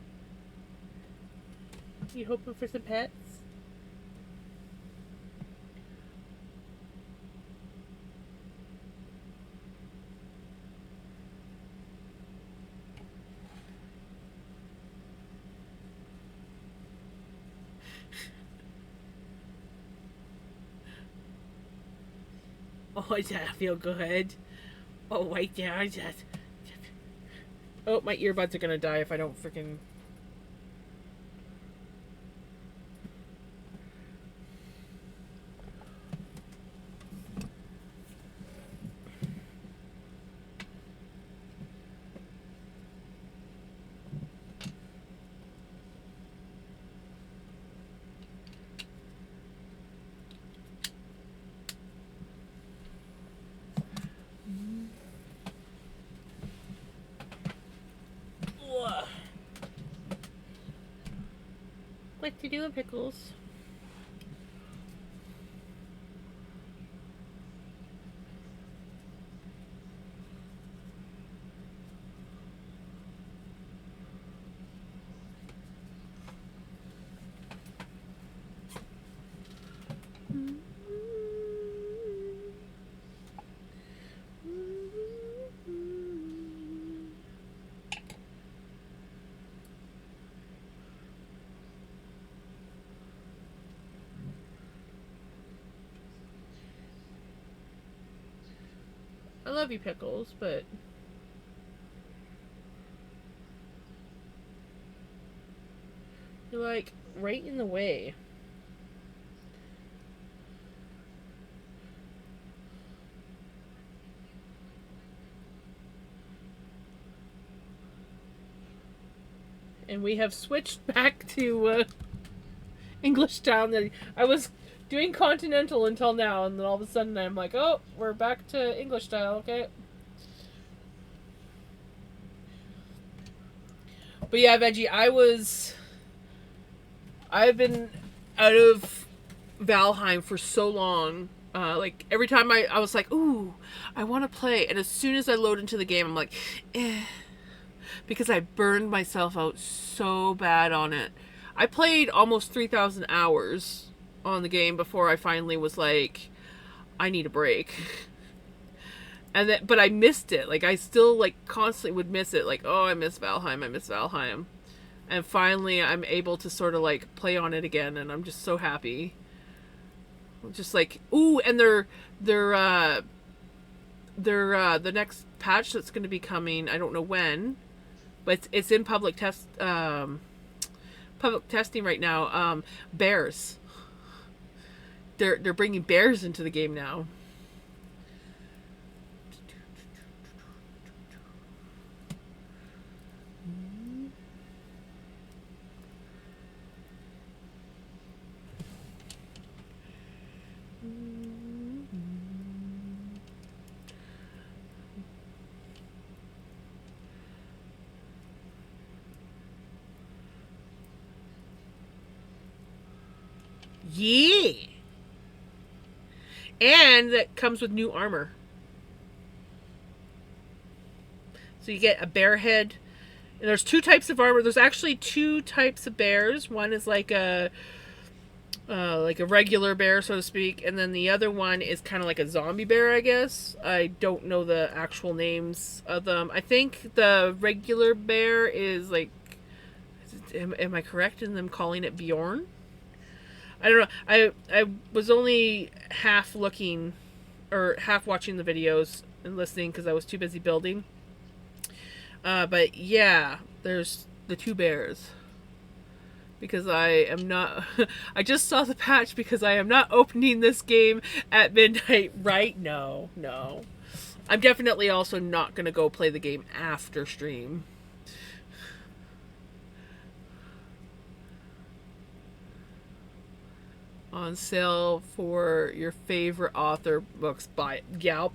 You hoping for some pets? Oh, does that feel good? Oh, wait there. Oh, my earbuds are gonna die if I don't freaking. What you doing, Pickles? I love you, Pickles, but you're like right in the way. And we have switched back to English Town. I was doing Continental until now, and then all of a sudden I'm like, oh, we're back to English style, okay? But yeah, Veggie, I've been out of Valheim for so long. Like every time I was like, ooh, I want to play, and as soon as I load into the game, I'm like, eh, because I burned myself out so bad on it. I played almost 3,000 hours on the game before I finally was like, I need a break. And then, but I missed it. Like I still like constantly would miss it. Like, oh, I miss Valheim. I miss Valheim. And finally, I'm able to sort of like play on it again, and I'm just so happy. Just like, ooh, and they're the next patch that's going to be coming. I don't know when, but it's in public testing right now. Bears. They're bringing bears into the game now. Yeah. And that comes with new armor. So you get a bear head. And there's two types of armor. There's actually two types of bears. One is like a regular bear, so to speak, and then the other one is kind of like a zombie bear, I guess. I don't know the actual names of them. I think the regular bear is like, am I correct in them calling it Bjorn? I don't know. I was only half looking or half watching the videos and listening because I was too busy building. But yeah, there's the two bears. Because I am not. I just saw the patch because I am not opening this game at midnight, right? No, no. I'm definitely also not going to go play the game after stream. On sale for your favorite author books. Buy it. Yep.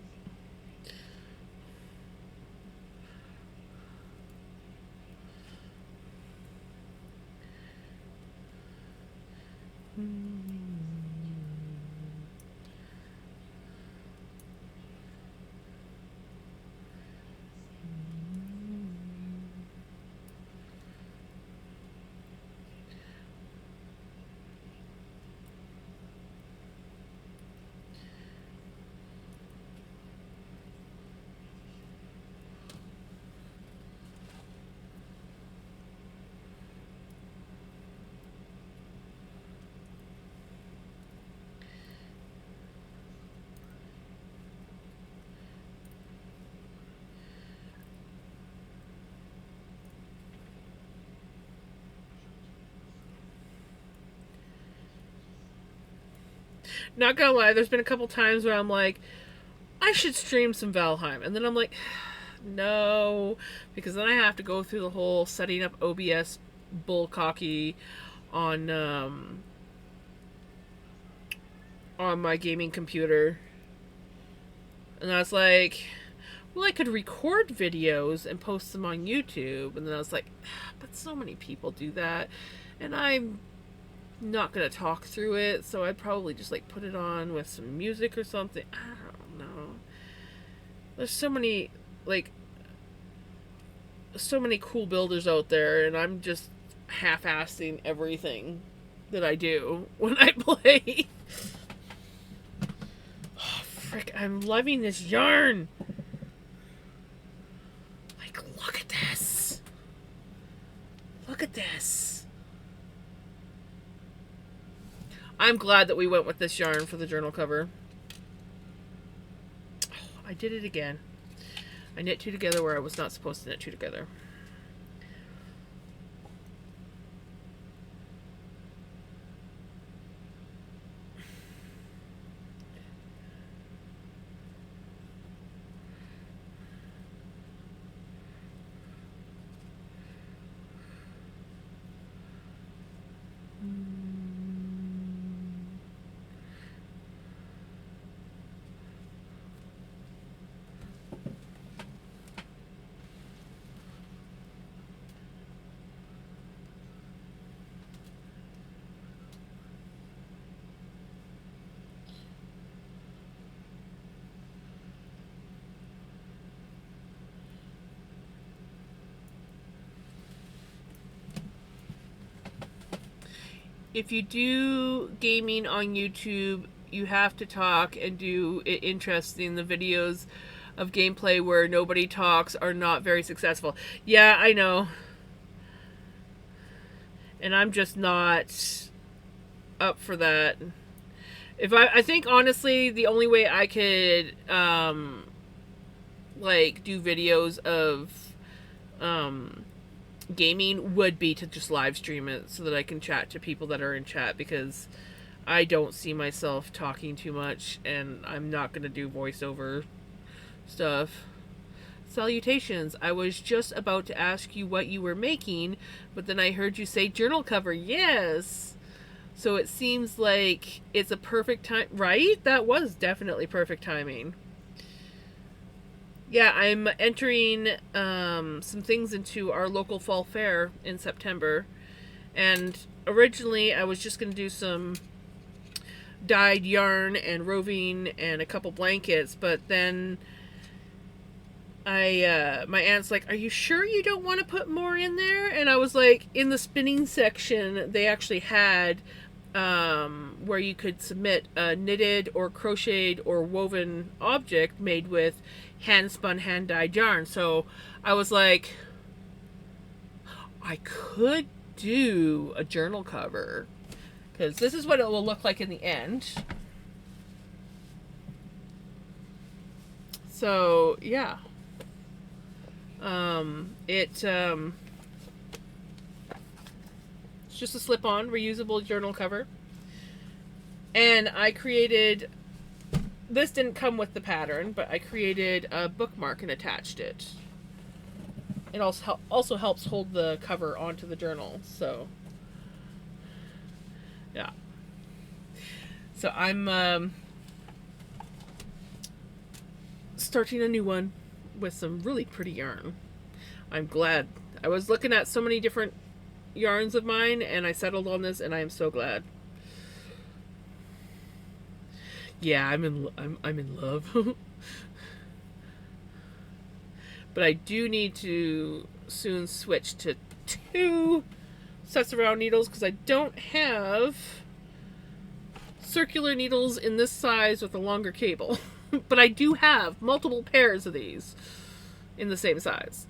Not gonna lie, there's been a couple times where I'm like, I should stream some Valheim. And then I'm like, no, because then I have to go through the whole setting up OBS bullcocky on my gaming computer. And I was like, well, I could record videos and post them on YouTube. And then I was like, but so many people do that. And I'm not going to talk through it. So I'd probably just like put it on with some music or something. I don't know. There's so many, like, so many cool builders out there. And I'm just half-assing everything that I do when I play. Oh, frick, I'm loving this yarn. Like, look at this. Look at this. I'm glad that we went with this yarn for the journal cover. Oh, I did it again. I knit two together where I was not supposed to knit two together. if you do gaming on YouTube, you have to talk and do it interesting. The videos of gameplay where nobody talks are not very successful. Yeah, I know. And I'm just not up for that. I think honestly the only way I could like do videos of gaming would be to just live stream it so that I can chat to people that are in chat, because I don't see myself talking too much and I'm not going to do voiceover stuff. Salutations. I was just about to ask you what you were making, but then I heard you say journal cover. Yes. So it seems like it's a perfect time, right? That was definitely perfect timing. Yeah, I'm entering some things into our local fall fair in September. And originally I was just going to do some dyed yarn and roving and a couple blankets, but then my aunt's like, are you sure you don't want to put more in there? And I was like, in the spinning section, they actually had where you could submit a knitted or crocheted or woven object made with hand spun, hand dyed yarn. So I was like, I could do a journal cover, because this is what it will look like in the end. So yeah, it's just a slip-on reusable journal cover, and I created, this didn't come with the pattern, but I created a bookmark and attached it. It also helps hold the cover onto the journal. So yeah, so I'm starting a new one with some really pretty yarn. I'm glad. I was looking at so many different yarns of mine and I settled on this, and I am so glad. Yeah, I'm in love. But I do need to soon switch to 2 sets of round needles, because I don't have circular needles in this size with a longer cable. But I do have multiple pairs of these in the same size.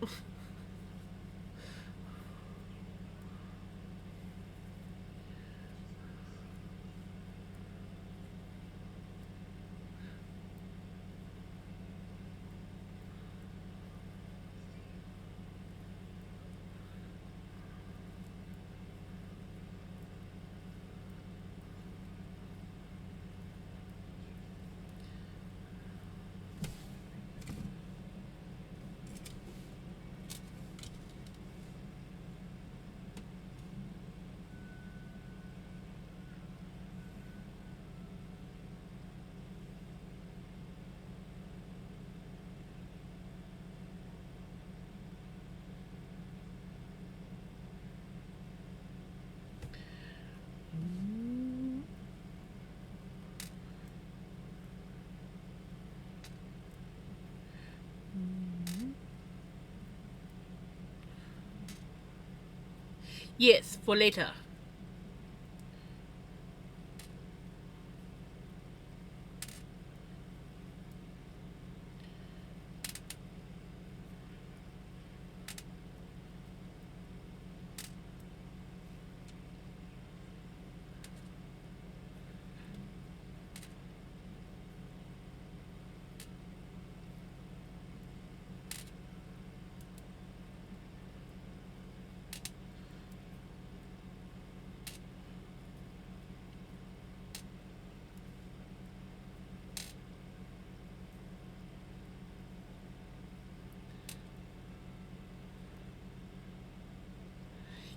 Yes, for later.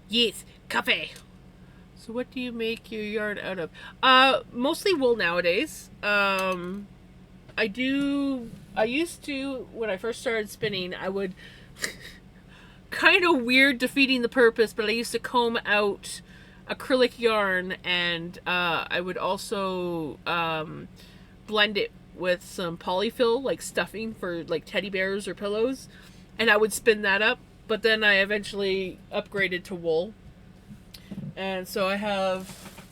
Yes, cafe. So what do you make your yarn out of? Mostly wool nowadays. I used to, when I first started spinning, I would, kind of weird, defeating the purpose, but I used to comb out acrylic yarn, and I would also blend it with some polyfill, like stuffing for like teddy bears or pillows, and I would spin that up. But then I eventually upgraded to wool, and so I have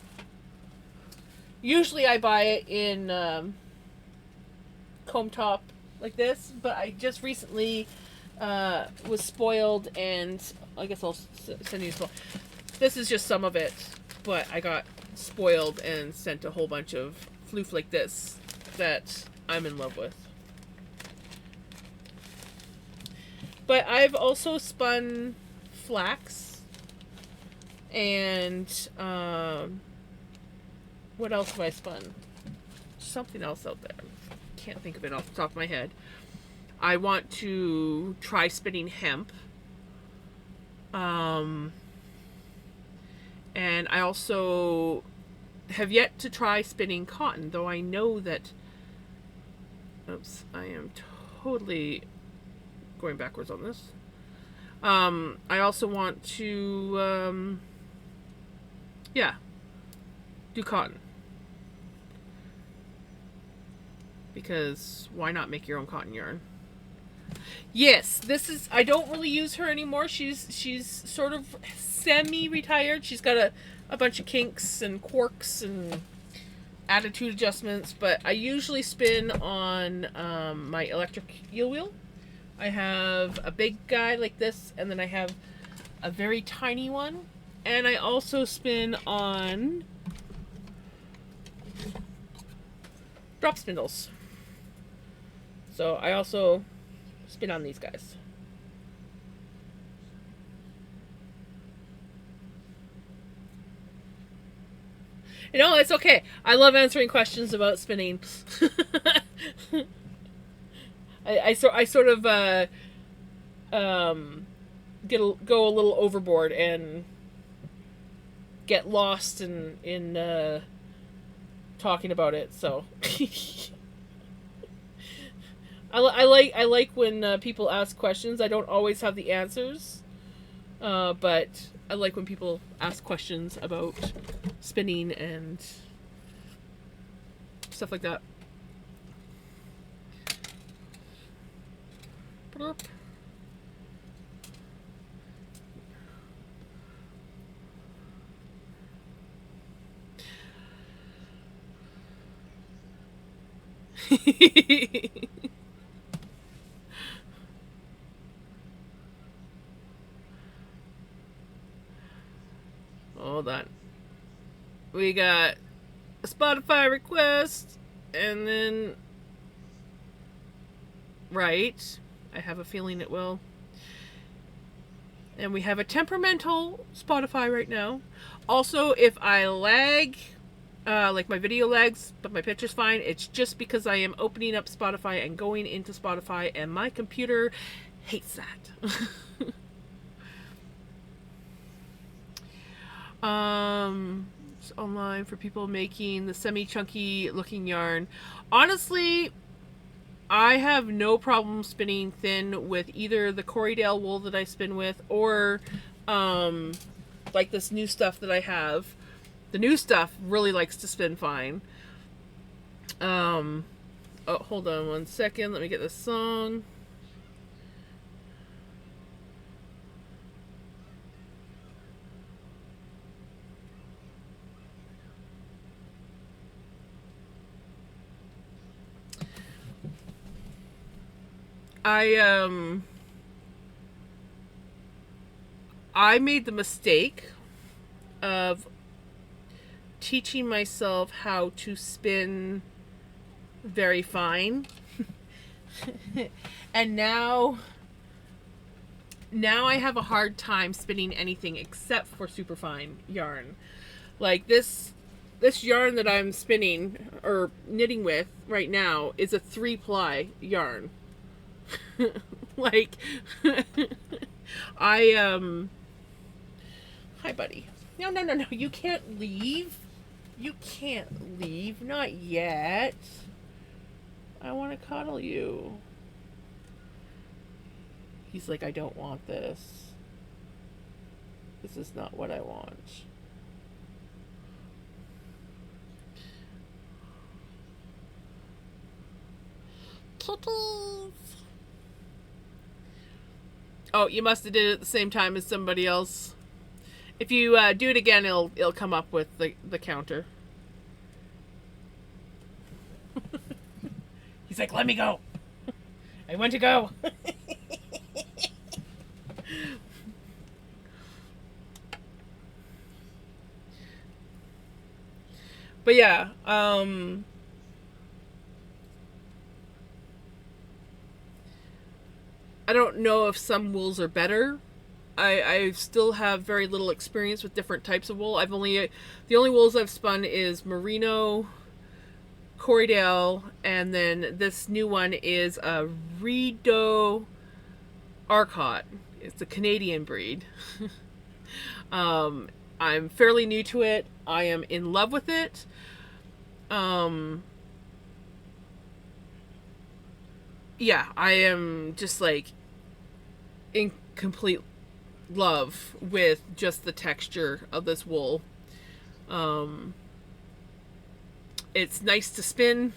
Usually I buy it in comb top like this, but I just recently was spoiled, and I guess I'll send you some. This is just some of it, but I got spoiled and sent a whole bunch of floof like this that I'm in love with. But I've also spun flax, and what else have I spun? Something else out there. Can't think of it off the top of my head. I want to try spinning hemp. And I also have yet to try spinning cotton, though I know that... Oops, I am totally going backwards on this. I also want to, do cotton. Because why not make your own cotton yarn? Yes, this is... I don't really use her anymore. She's sort of semi-retired. She's got a bunch of kinks and quirks and attitude adjustments, but I usually spin on my electric eel wheel. I have a big guy like this, and then I have a very tiny one, and I also spin on drop spindles. So I also spin on these guys. You know, it's okay. I love answering questions about spinning. I sort of go a little overboard and get lost in talking about it. So I like when people ask questions. I don't always have the answers, but I like when people ask questions about spinning and stuff like that. Bloop. Hold on. We got a Spotify request, and then... Right. I have a feeling it will. And we have a temperamental Spotify right now. Also, if I lag, like my video lags, but my picture's fine, it's just because I am opening up Spotify and going into Spotify, and my computer hates that. It's online for people making the semi-chunky looking yarn. Honestly, I have no problem spinning thin with either the Corriedale wool that I spin with, or like this new stuff that I have. The new stuff really likes to spin fine. Oh, hold on one second. Let me get this song. I made the mistake of teaching myself how to spin very fine. And now I have a hard time spinning anything except for super fine yarn. Like this yarn that I'm spinning or knitting with right now is a 3-ply yarn. Like hi buddy. No, you can't leave. You can't leave, not yet. I want to cuddle you. He's like, I don't want this. This is not what I want. Kitties. Oh, you must have did it at the same time as somebody else. If you do it again, it'll come up with the counter. He's like, let me go. I want to go. But yeah, I don't know if some wools are better. I still have very little experience with different types of wool. The only wools I've spun is merino, Corriedale, and then this new one is a Rideau Arcot. It's a Canadian breed. I'm fairly new to it. I am in love with it. Yeah, I am just like in complete love with just the texture of this wool. It's nice to spin.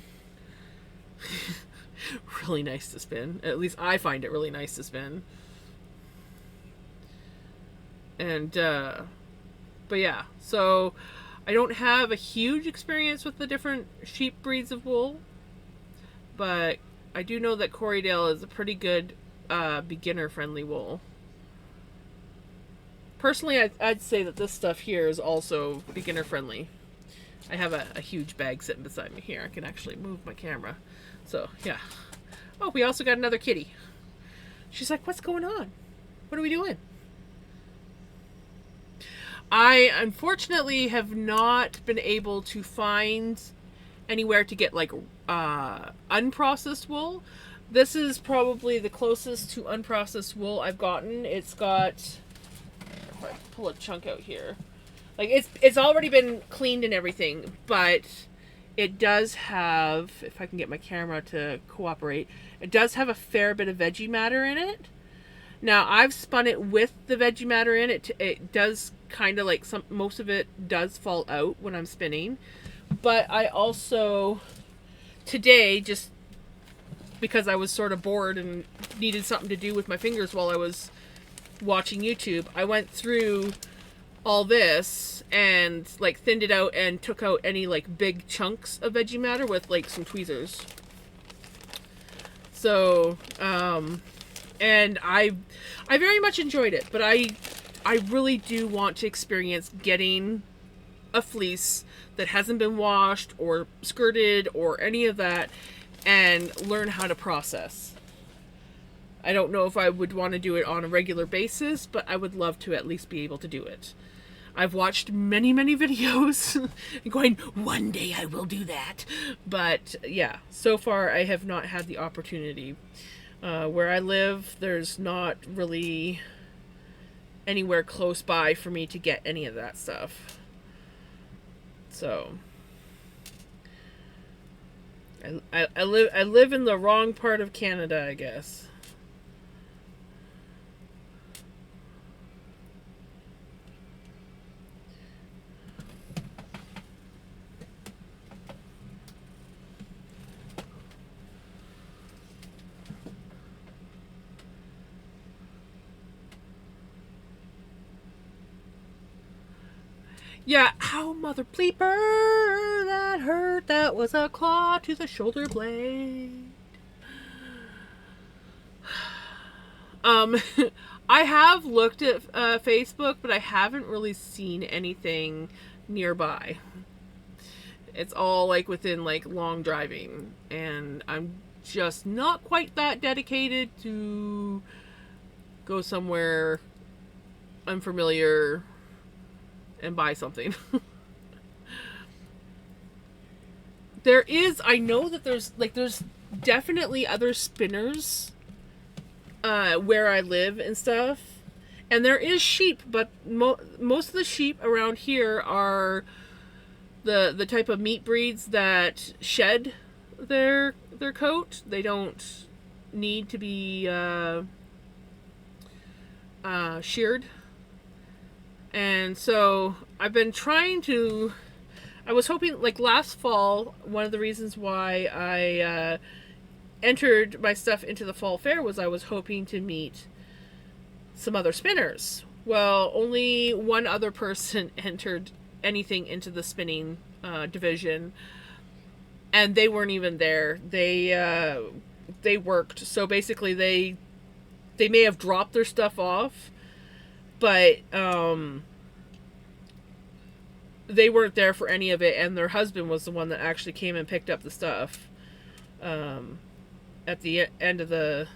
Really nice to spin. At least I find it really nice to spin. And but yeah, so I don't have a huge experience with the different sheep breeds of wool, but I do know that Corriedale is a pretty good beginner-friendly wool. Personally, I'd say that this stuff here is also beginner-friendly. I have a huge bag sitting beside me here. I can actually move my camera. So, yeah. Oh, we also got another kitty. She's like, what's going on? What are we doing? I unfortunately have not been able to find anywhere to get like unprocessed wool. This is probably the closest to unprocessed wool I've gotten. It's got, if I pull a chunk out here, like it's already been cleaned and everything, but it does have, if I can get my camera to cooperate, it does have a fair bit of veggie matter in it. Now I've spun it with the veggie matter in it. It does kind of like most of it does fall out when I'm spinning, but I also today, just because I was sort of bored and needed something to do with my fingers while I was watching YouTube, I went through all this and like thinned it out and took out any like big chunks of veggie matter with like some tweezers. So and I very much enjoyed it, but I really do want to experience getting a fleece that hasn't been washed or skirted or any of that and learn how to process. I don't know if I would want to do it on a regular basis, but I would love to at least be able to do it. I've watched many videos going, one day I will do that. But yeah, so far I have not had the opportunity. Where I live, there's not really anywhere close by for me to get any of that stuff. So I live in the wrong part of Canada, I guess. Yeah, ow, mother bleeper, that hurt. That was a claw to the shoulder blade. I have looked at Facebook, but I haven't really seen anything nearby. It's all like within like long driving, and I'm just not quite that dedicated to go somewhere unfamiliar and buy something. I know that there's definitely other spinners where I live and stuff, and there is sheep, but most of the sheep around here are the type of meat breeds that shed their coat. They don't need to be sheared. And so I've been trying to, I was hoping, like last fall, one of the reasons why I entered my stuff into the fall fair was I was hoping to meet some other spinners. Well, only one other person entered anything into the spinning division. and they weren't even there. They worked, so basically they may have dropped their stuff off, but they weren't there for any of it, and their husband was the one that actually came and picked up the stuff at the end of the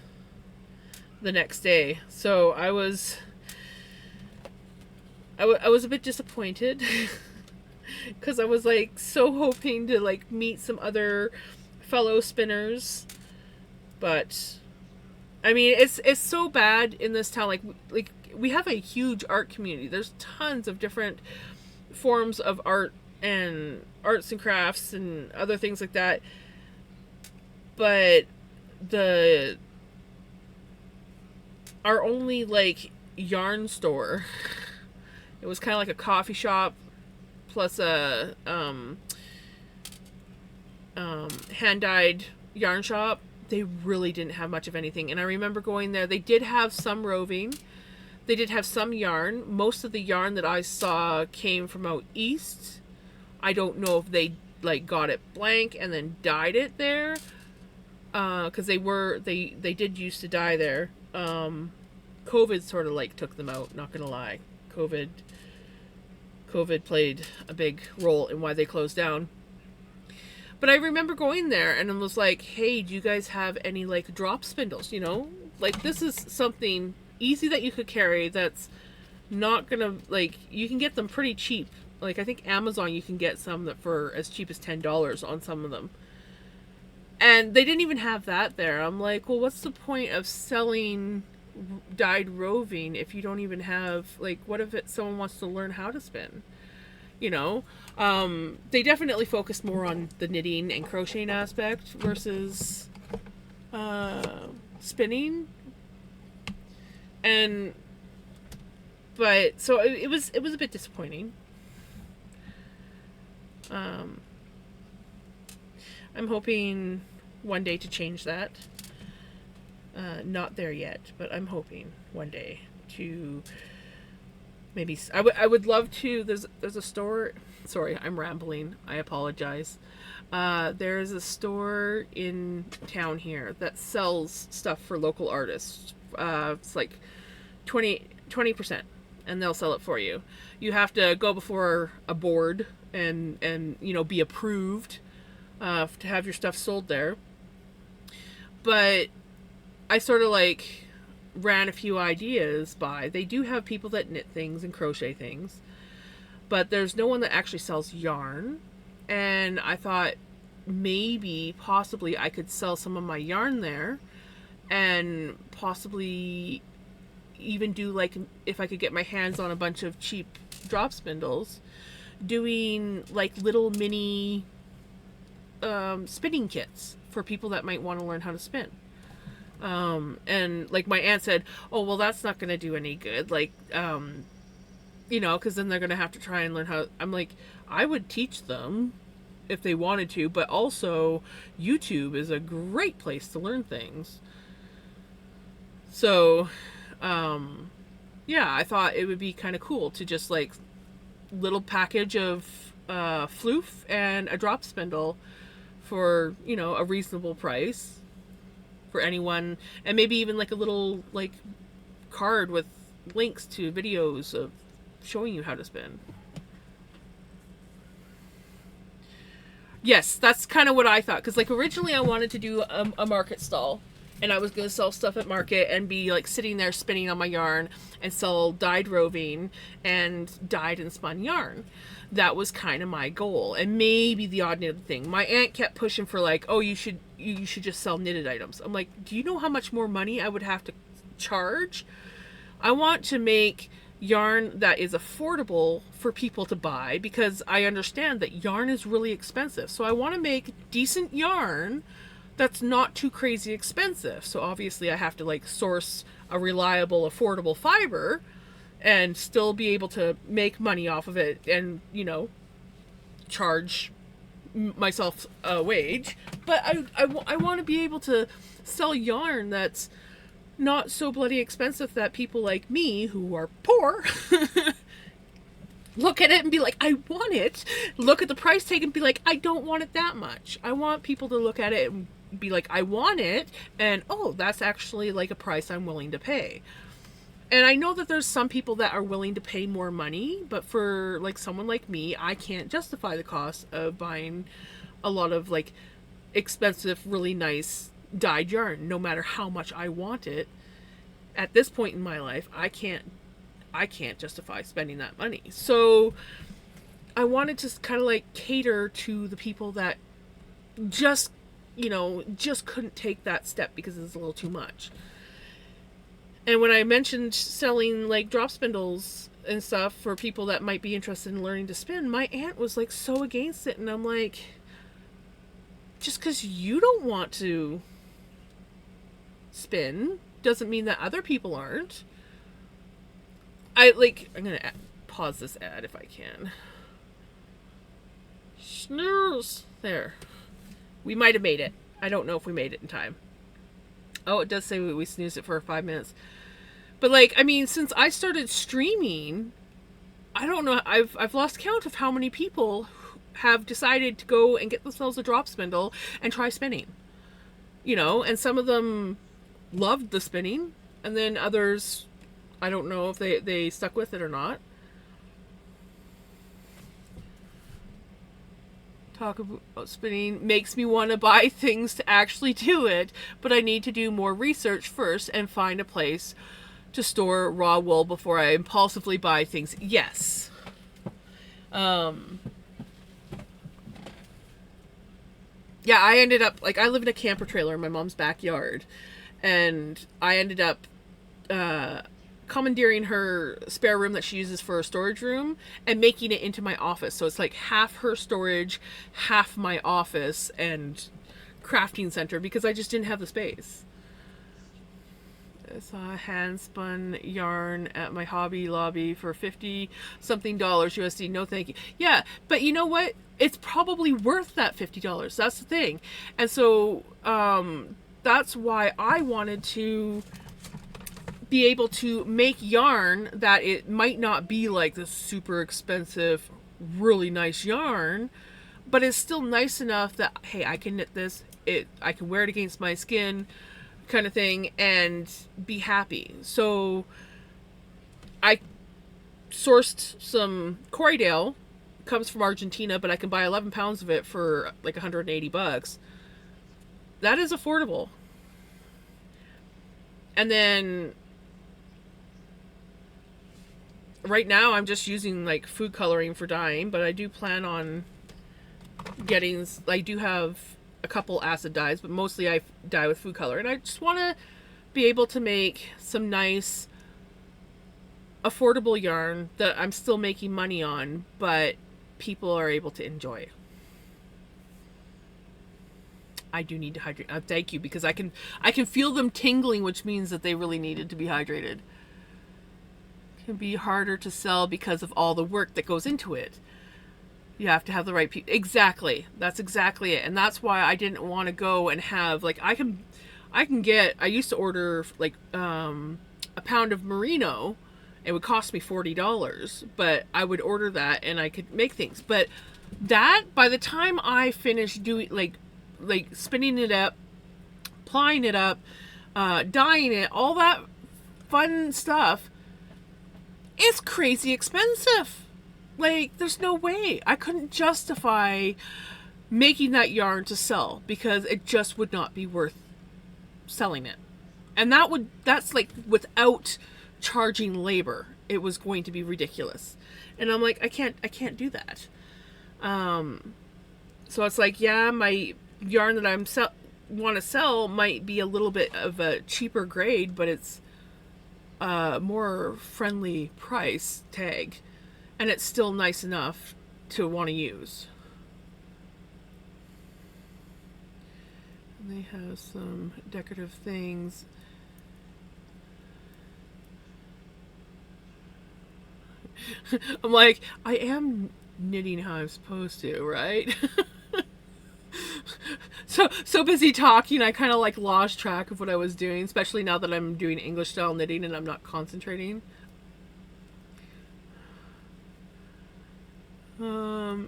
next day. So I was a bit disappointed because I was like so hoping to like meet some other fellow spinners, but I mean it's so bad in this town. Like we have a huge art community. There's tons of different forms of art and arts and crafts and other things like that, but our only like yarn store, it was kind of like a coffee shop plus a hand dyed yarn shop. They really didn't have much of anything, and I remember going there. They did have some roving. They did have some yarn. Most of the yarn that I saw came from out east. I don't know if they like got it blank and then dyed it there, because they did used to dye there. COVID sort of like took them out. Not gonna lie, COVID played a big role in why they closed down. But I remember going there and it was like, hey, do you guys have any like drop spindles? You know, like this is something easy that you could carry that's not gonna, like, you can get them pretty cheap. Like I think Amazon you can get some that for as cheap as $10 on some of them. And they didn't even have that there. I'm like, well, what's the point of selling dyed roving if you don't even have, like, what if someone wants to learn how to spin? You know, they definitely focused more on the knitting and crocheting aspect versus spinning. But so it was a bit disappointing. I'm hoping one day to change that. Not there yet, but I'm hoping one day to maybe. I would love to. There's a store. Sorry, I'm rambling. I apologize. There's a store in town here that sells stuff for local artists. It's like 20%, and they'll sell it for you. You have to go before a board and you know, be approved to have your stuff sold there. But I sort of like ran a few ideas by. They do have people that knit things and crochet things, but there's no one that actually sells yarn. And I thought maybe possibly I could sell some of my yarn there, and possibly even do, like, if I could get my hands on a bunch of cheap drop spindles, doing like little mini spinning kits for people that might want to learn how to spin. And like my aunt said, oh, well, that's not going to do any good. Like, you know, because then they're going to have to try and learn how. I'm like, I would teach them if they wanted to, but also YouTube is a great place to learn things. So, yeah, I thought it would be kind of cool to just like little package of floof and a drop spindle for, you know, a reasonable price for anyone, and maybe even like a little like card with links to videos of showing you how to spin. Yes, that's kind of what I thought, because like originally I wanted to do a market stall, and I was going to sell stuff at market and be like sitting there spinning on my yarn and sell dyed roving and dyed and spun yarn. That was kind of my goal, and maybe the odd knitted thing. My aunt kept pushing for like, oh, you should just sell knitted items. I'm like, do you know how much more money I would have to charge? I want to make yarn that is affordable for people to buy, because I understand that yarn is really expensive. So I want to make decent yarn that's not too crazy expensive. So obviously I have to like source a reliable, affordable fiber and still be able to make money off of it and, you know, charge myself a wage. But I want to be able to sell yarn that's not so bloody expensive that people like me who are poor look at it and be like, I want it. Look at the price tag and be like, I don't want it that much. I want people to look at it and be like, I want it, and oh, that's actually like a price I'm willing to pay. And I know that there's some people that are willing to pay more money, but for like someone like me, I can't justify the cost of buying a lot of like expensive, really nice dyed yarn, no matter how much I want it. At this point in my life, I can't justify spending that money. So I wanted to kind of like cater to the people that just, just couldn't take that step because it's a little too much. And when I mentioned selling like drop spindles and stuff for people that might be interested in learning to spin, my aunt was like so against it. And I'm like, just because you don't want to spin doesn't mean that other people aren't. I'm going to pause this ad if I can. Snooze. There. We might have made it. I don't know if we made it in time. Oh, it does say we snoozed it for 5 minutes. But since I started streaming, I don't know, I've lost count of how many people have decided to go and get themselves a drop spindle and try spinning. And some of them loved the spinning, and then others, I don't know if they stuck with it or not. Talk about spinning makes me want to buy things to actually do it, but I need to do more research first and find a place to store raw wool before I impulsively buy things. Yes. Yeah, I ended up, I live in a camper trailer in my mom's backyard, and I ended up commandeering her spare room that she uses for a storage room and making it into my office. So it's like half her storage, half my office and crafting center, because I just didn't have the space. I saw hand spun yarn at my Hobby Lobby for $50 something USD. No thank you. Yeah, but you know what? It's probably worth that $50. That's the thing. And so that's why I wanted to be able to make yarn that it might not be like this super expensive, really nice yarn, but it's still nice enough that, hey, I can knit this, I can wear it against my skin, kind of thing, and be happy. So I sourced some Corriedale, comes from Argentina, but I can buy 11 pounds of it for like $180. That is affordable. And then right now I'm just using like food coloring for dyeing, but I do plan on getting, I do have a couple acid dyes, but mostly I dye with food color, and I just want to be able to make some nice affordable yarn that I'm still making money on, but people are able to enjoy. I do need to hydrate. Thank you, because I can feel them tingling, which means that they really needed to be hydrated. It can be harder to sell because of all the work that goes into it. You have to have the right people. Exactly. That's exactly it. And that's why I didn't want to go and have, like, I used to order like a pound of merino. It would cost me $40, but I would order that and I could make things. But that, by the time I finished doing like spinning it up, plying it up, dyeing it, all that fun stuff, it's crazy expensive. Like, there's no way. I couldn't justify making that yarn to sell because it just would not be worth selling it. And that's like without charging labor. It was going to be ridiculous. And I'm like, I can't do that. So it's like, yeah, my yarn that I'm want to sell might be a little bit of a cheaper grade, but it's a more friendly price tag. And it's still nice enough to want to use. And they have some decorative things. I'm like, I am knitting how I'm supposed to, right? So busy talking, I kind of like lost track of what I was doing, especially now that I'm doing English style knitting and I'm not concentrating.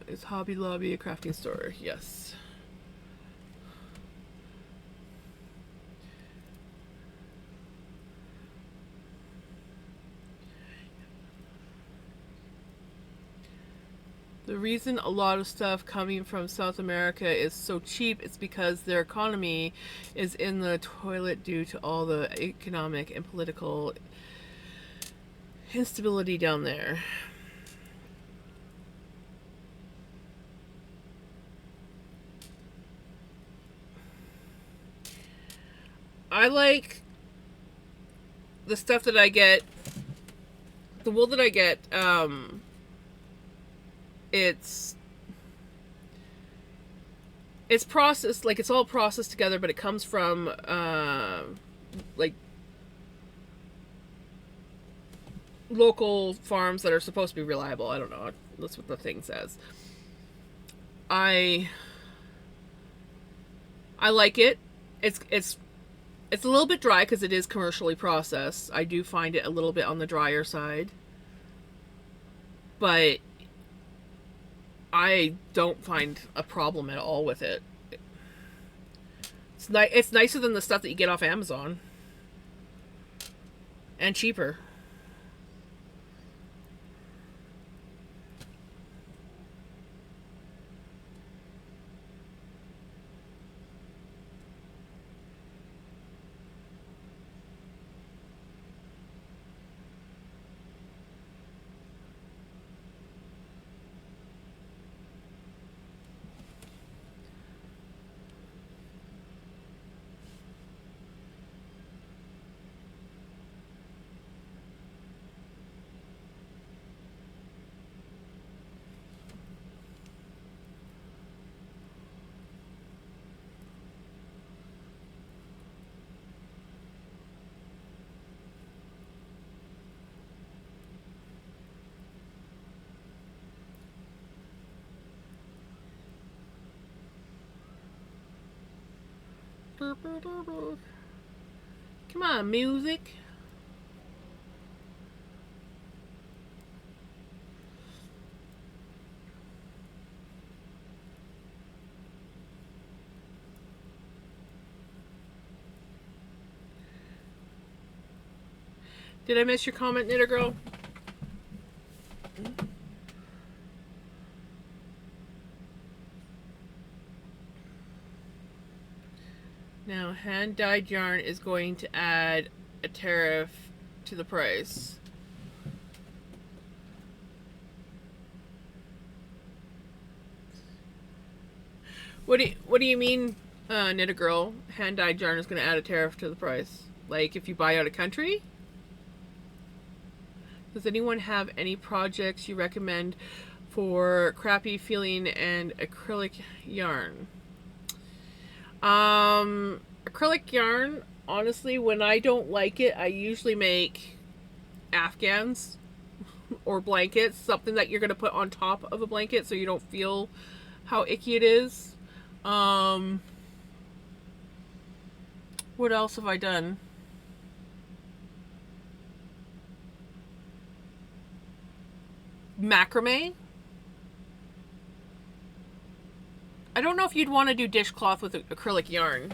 Is Hobby Lobby a crafting store? Yes. The reason a lot of stuff coming from South America is so cheap is because their economy is in the toilet due to all the economic and political instability down there. I like the stuff that I get, the wool that I get, it's processed, like it's all processed together, but it comes from like local farms that are supposed to be reliable. I don't know. That's what the thing says. I like it. It's a little bit dry because it is commercially processed. I do find it a little bit on the drier side, but I don't find a problem at all with it. It's nicer than the stuff that you get off Amazon, and cheaper. Come on, music. Did I miss your comment, Knitter Girl? Now, hand-dyed yarn is going to add a tariff to the price. What do you mean, Knitter Girl? Hand-dyed yarn is going to add a tariff to the price? Like if you buy out of country? Does anyone have any projects you recommend for crappy feeling and acrylic yarn? Acrylic yarn, honestly, when I don't like it, I usually make Afghans or blankets, something that you're going to put on top of a blanket so you don't feel how icky it is. What else have I done? Macrame. I don't know if you'd want to do dishcloth with acrylic yarn.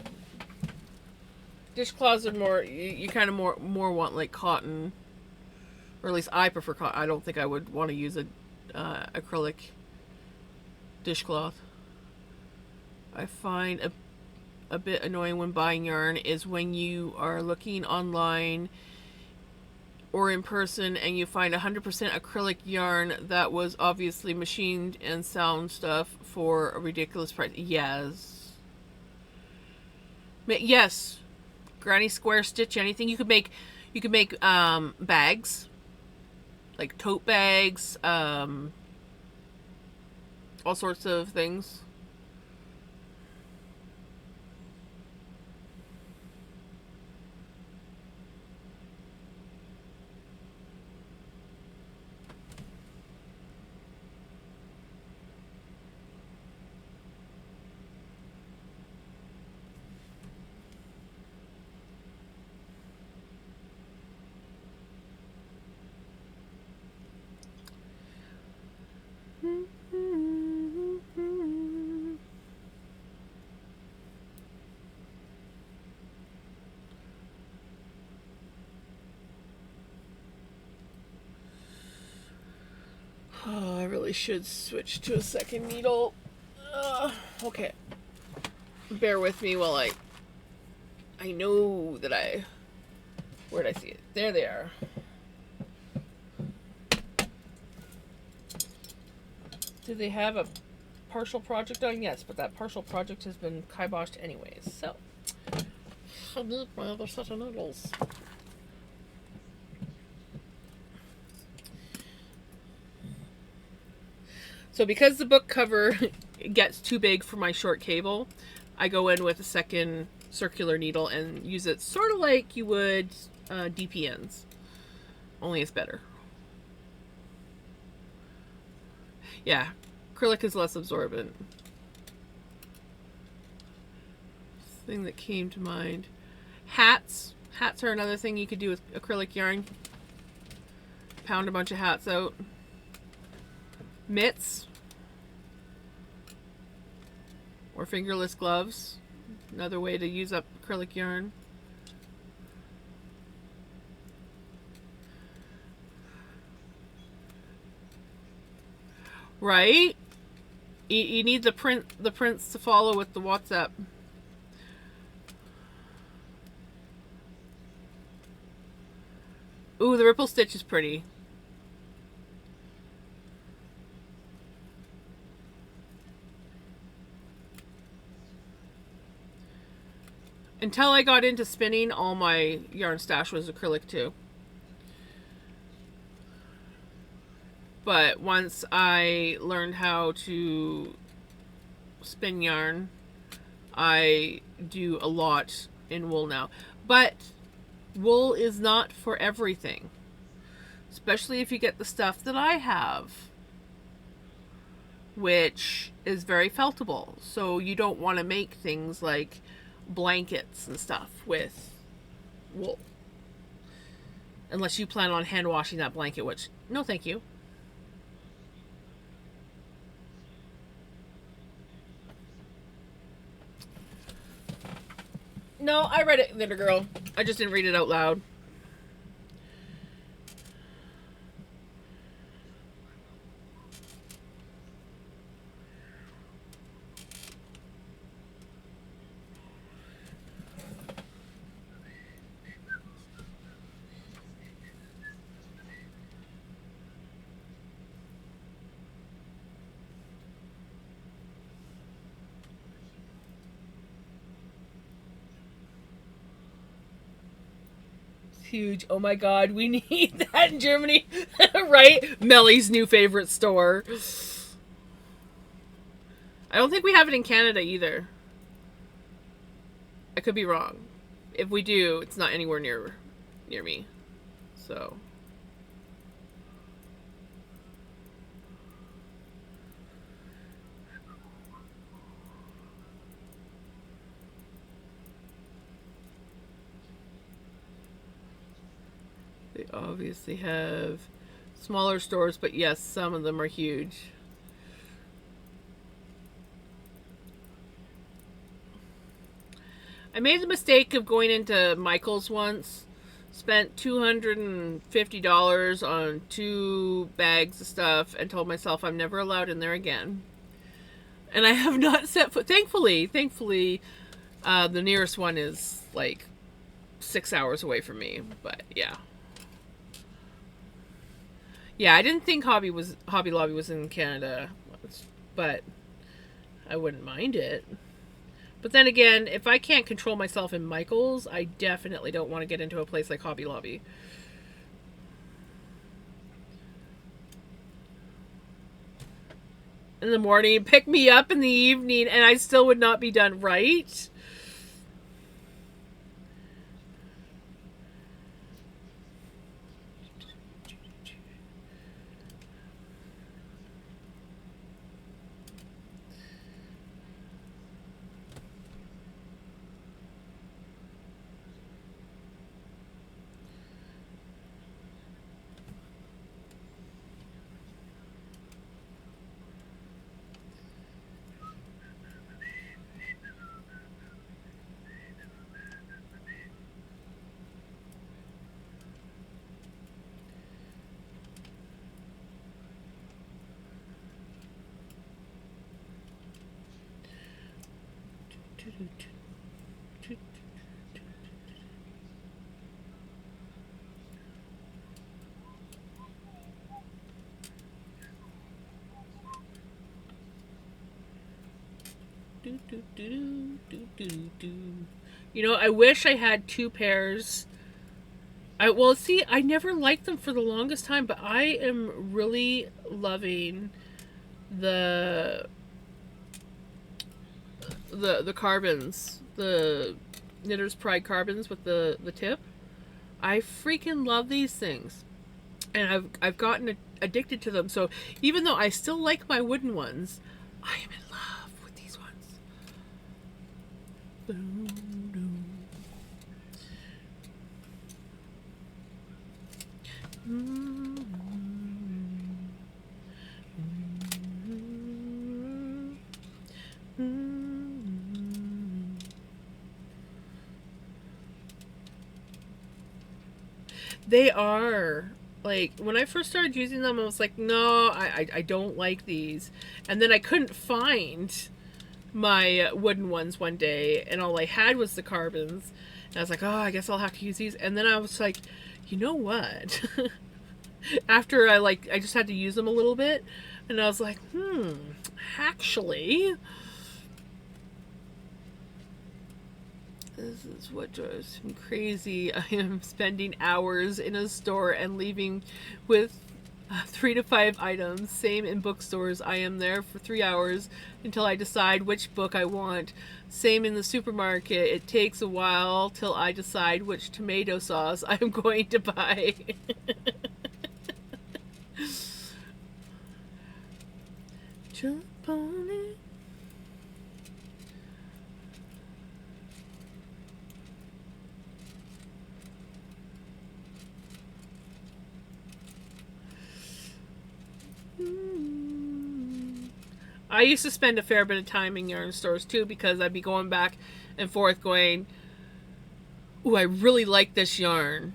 Dishcloths are more, you kind of more want like cotton, or at least I prefer cotton. I don't think I would want to use a acrylic dishcloth. I find a bit annoying when buying yarn is when you are looking online or in person and you find 100% acrylic yarn that was obviously machined and sound stuff for a ridiculous price. Yes. Yes. Granny square stitch anything. You could make bags. Like tote bags, all sorts of things. Oh, I really should switch to a second needle. Okay. Bear with me while I know that where'd I see it? There they are. Do they have a partial project on? Yes, but that partial project has been kiboshed anyways, so. I need my other set of noodles. So because the book cover gets too big for my short cable, I go in with a second circular needle and use it sort of like you would DPNs. Only it's better. Yeah, acrylic is less absorbent. Thing that came to mind. Hats. Hats are another thing you could do with acrylic yarn. Pound a bunch of hats out. Mitts. Or fingerless gloves. Another way to use up acrylic yarn. Right? You need the prints to follow with the WhatsApp. Ooh, the ripple stitch is pretty. Until I got into spinning, all my yarn stash was acrylic too. But once I learned how to spin yarn, I do a lot in wool now. But wool is not for everything. Especially if you get the stuff that I have, which is very feltable. So you don't want to make things like blankets and stuff with wool. Unless you plan on hand washing that blanket, which, no thank you. No, I read it, Knitter Girl. I just didn't read it out loud. Huge. Oh my god, we need that in Germany. Right? Melly's new favorite store. I don't think we have it in Canada either. I could be wrong. If we do, it's not anywhere near me. So they obviously have smaller stores, but yes, some of them are huge. I made the mistake of going into Michael's once. Spent $250 on 2 bags of stuff and told myself I'm never allowed in there again. And I have not set foot. Thankfully, the nearest one is like 6 hours away from me. But yeah. Yeah, I didn't think Hobby Lobby was in Canada, but I wouldn't mind it. But then again, if I can't control myself in Michael's, I definitely don't want to get into a place like Hobby Lobby. In the morning, pick me up in the evening, and I still would not be done right. You know, I wish I had two pairs. Well, see, I never liked them for the longest time, but I am really loving the the carbons, the Knitter's Pride carbons with the tip. I freaking love these things, and I've gotten addicted to them. So even though I still like my wooden ones, I am in love with these ones. Boom, boom. They are. Like, when I first started using them, I was like, no, I don't like these. And then I couldn't find my wooden ones one day, and all I had was the carbons. And I was like, oh, I guess I'll have to use these. And then I was like, you know what? After I just had to use them a little bit, and I was like, actually, this is what drives me crazy. I am spending hours in a store and leaving with 3 to 5 items. Same in bookstores. I am there for 3 hours until I decide which book I want. Same in the supermarket. It takes a while till I decide which tomato sauce I'm going to buy. Jump on it. I used to spend a fair bit of time in yarn stores too, because I'd be going back and forth going, ooh, I really like this yarn,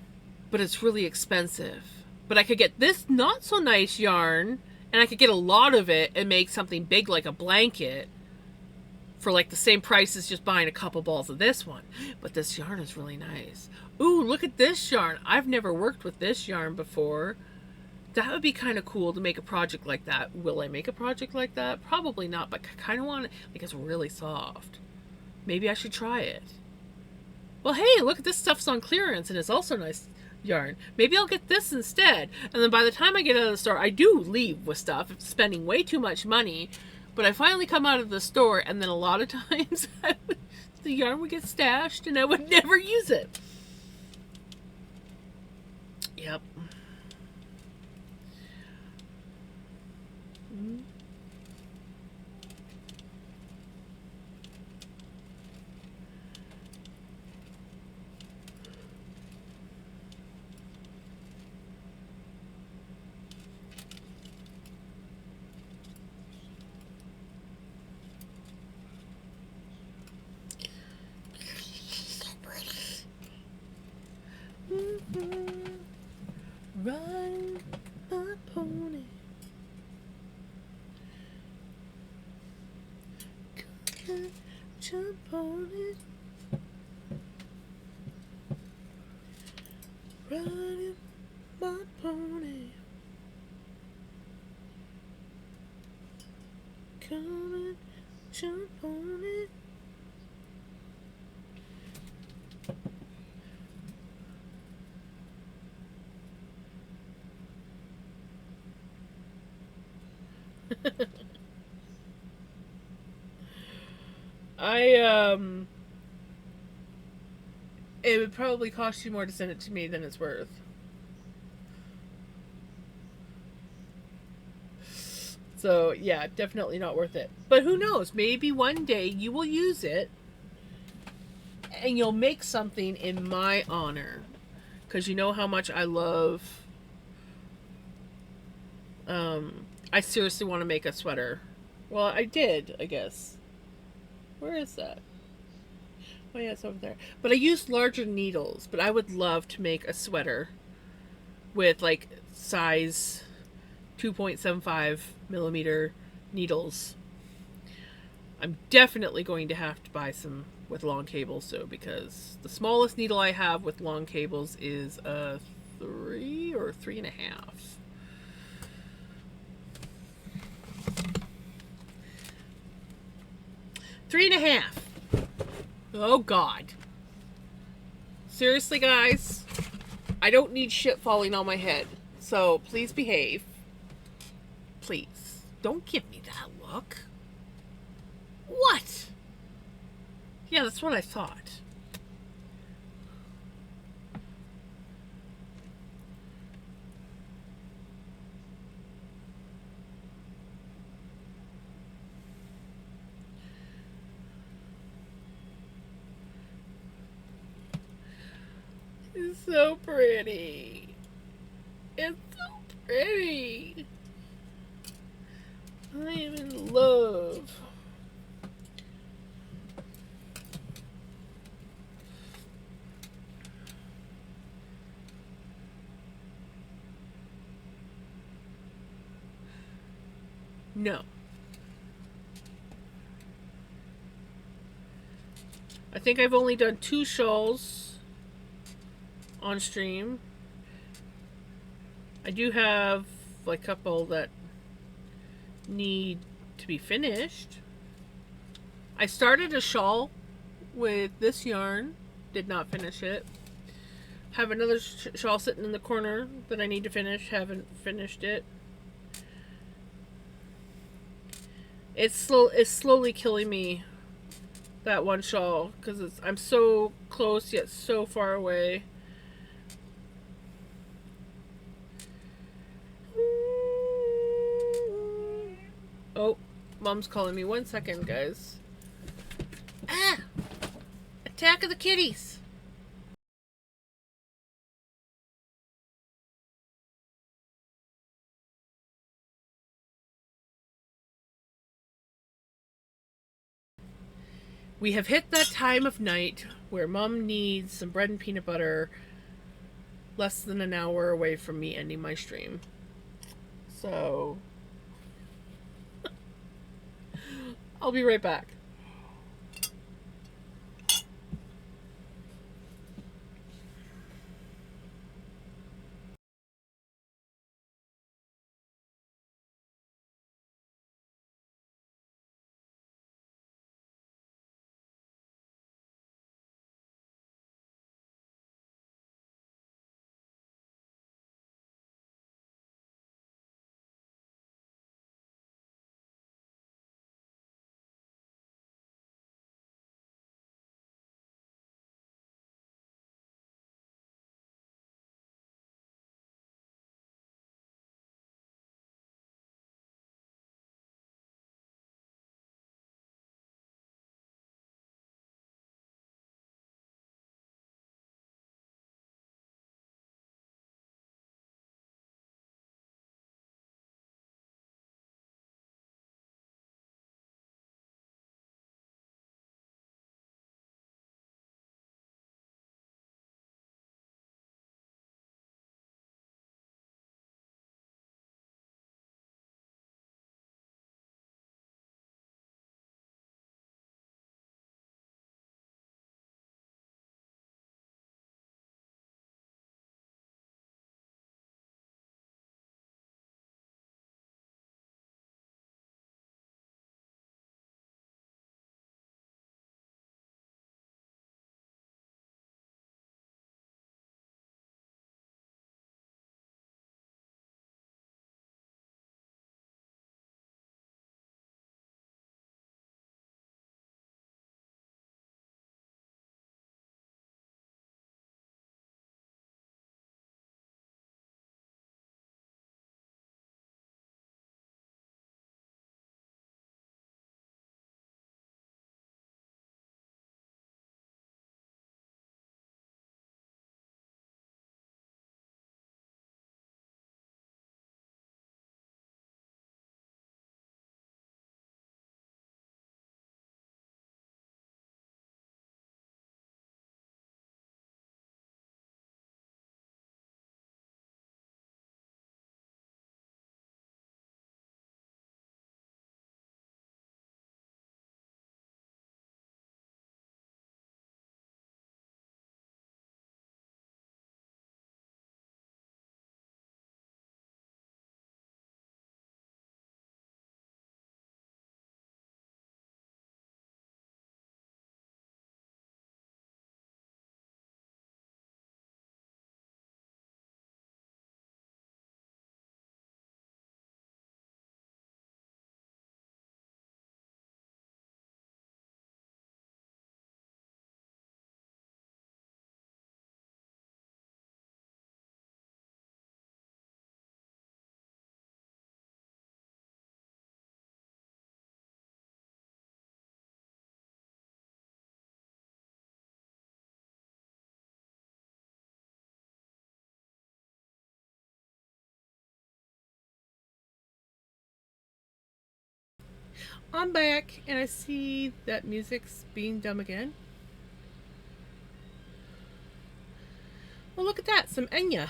but it's really expensive. But I could get this not so nice yarn, and I could get a lot of it and make something big like a blanket for like the same price as just buying a couple balls of this one. But this yarn is really nice. Ooh, look at this yarn. I've never worked with this yarn before. That would be kind of cool to make a project like that. Will I make a project like that? Probably not, but I kind of want it. Like, it's really soft. Maybe I should try it. Well, hey, look at this stuff's on clearance, and it's also nice yarn. Maybe I'll get this instead. And then by the time I get out of the store, I do leave with stuff, spending way too much money. But I finally come out of the store, and then a lot of times the yarn would get stashed, and I would never use it. Yep. Ride my pony. Come and jump on it. Riding my pony. Come and jump on it. It would probably cost you more to send it to me than it's worth. So, yeah, definitely not worth it. But who knows? Maybe one day you will use it and you'll make something in my honor. Because you know how much I love... I seriously want to make a sweater. Well, I did, I guess. Where is that? Oh, yeah, it's over there. But I used larger needles. But I would love to make a sweater with, like, size 2.75 millimeter needles. I'm definitely going to have to buy some with long cables though, because the smallest needle I have with long cables is a 3 or 3.5. Three and a half. Oh God. Seriously, guys, I don't need shit falling on my head. So please behave. Please. Don't give me that look. What? Yeah, that's what I thought. It's so pretty. It's so pretty. I am in love. No. I think I've only done 2 shawls on stream. I do have like a couple that need to be finished. I started a shawl with this yarn, did not finish it. Have another shawl sitting in the corner that I need to finish, haven't finished it. It's slowly killing me, that one shawl, because I'm so close yet so far away. Oh, Mom's calling me. 1 second, guys. Ah! Attack of the kitties! We have hit that time of night where Mom needs some bread and peanut butter less than an hour away from me ending my stream. So, I'll be right back. I'm back, and I see that music's being dumb again. Well, look at that, some Enya.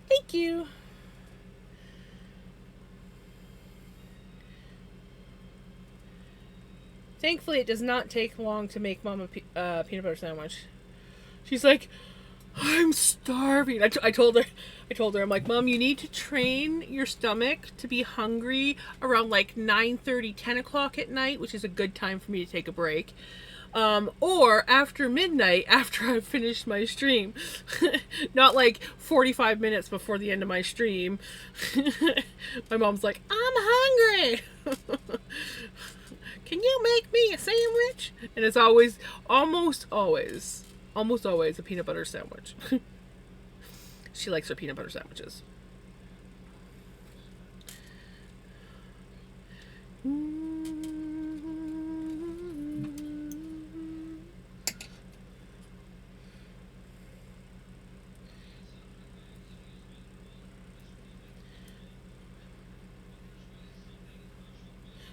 Thank you. Thankfully, it does not take long to make Mom a peanut butter sandwich. She's like, I'm starving. I told her, I'm like, Mom, you need to train your stomach to be hungry around like 9:30, 10 o'clock at night, which is a good time for me to take a break. Or after midnight, after I've finished my stream. Not like 45 minutes before the end of my stream. My mom's like, I'm hungry. Can you make me a sandwich? And it's always, almost always a peanut butter sandwich. She likes her peanut butter sandwiches.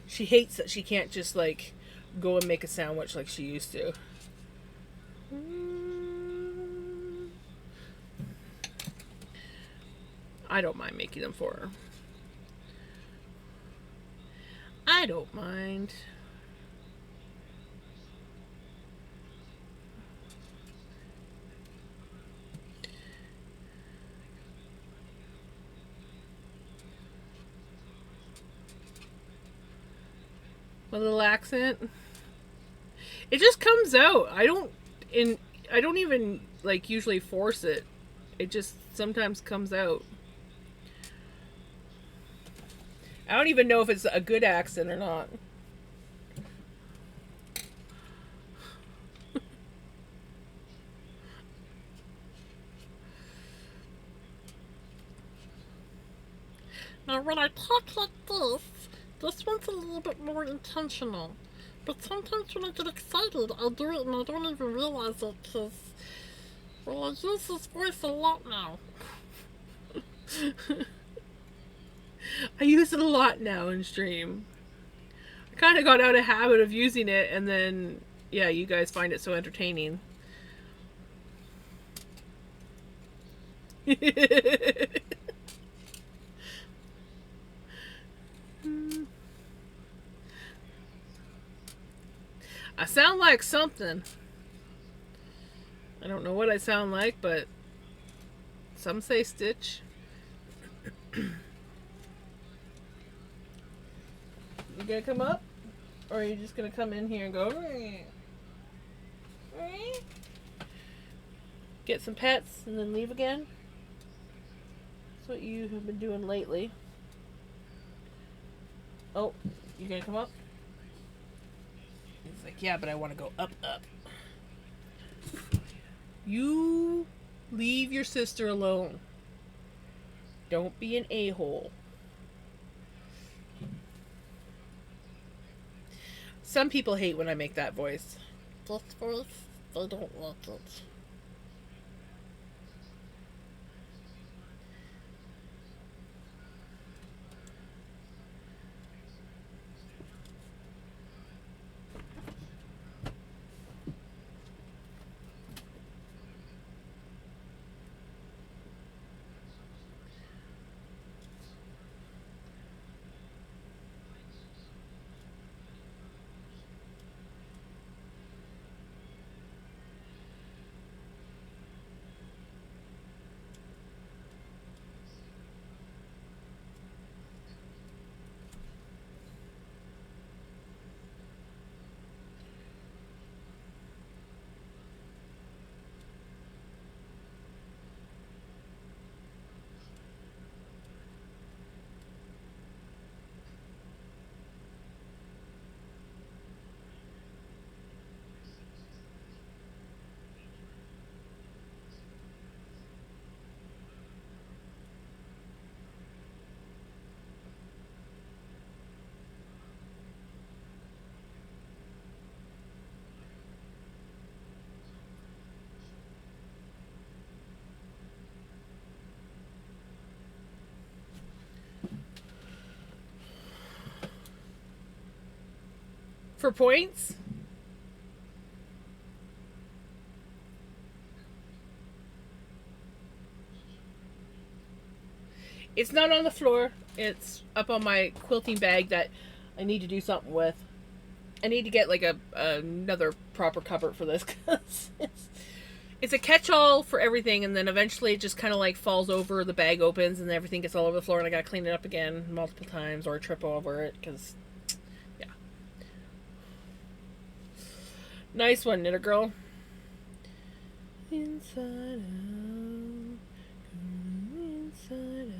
She hates that she can't just like go and make a sandwich like she used to. I don't mind making them for her. I don't mind. My little accent. It just comes out. I don't even like usually force it. It just sometimes comes out. I don't even know if it's a good accent or not. Now, when I talk like this one's a little bit more intentional. But sometimes when I get excited, I do it and I don't even realize it because, well, I use this voice a lot now. I use it a lot now in stream. I kind of got out of habit of using it, and then, yeah, you guys find it so entertaining. I sound like something. I don't know what I sound like, but some say Stitch. You gonna come up? Or are you just gonna come in here and go, get some pets and then leave again? That's what you have been doing lately. Oh, you gonna come up? He's like, yeah, but I want to go up. You leave your sister alone. Don't be an a-hole. Some people hate when I make that voice. This voice, they don't like it. For points? It's not on the floor. It's up on my quilting bag that I need to do something with. I need to get like another proper cupboard for this because it's a catch-all for everything, and then eventually it just kind of like falls over. The bag opens and everything gets all over the floor, and I gotta clean it up again multiple times or trip over it because, yeah. Nice one, Knitter Girl. Inside out, inside out.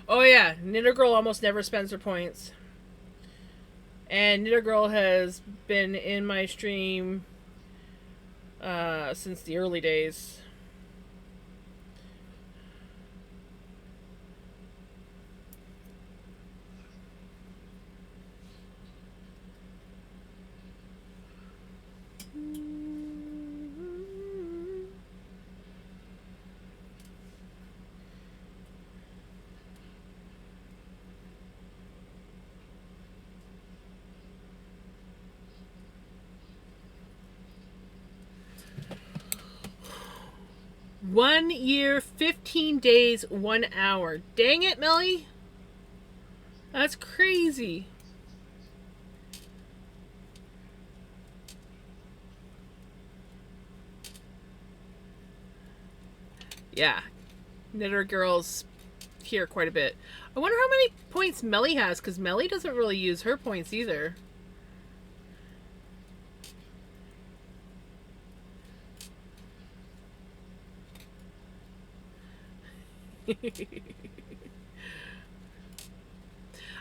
Oh yeah, Knitter Girl almost never spends her points. And Knitter Girl has been in my stream since the early days. One year, 15 days, 1 hour. Dang it, Melly. That's crazy. Yeah. Knitter Girl's here quite a bit. I wonder how many points Melly has, because Melly doesn't really use her points either.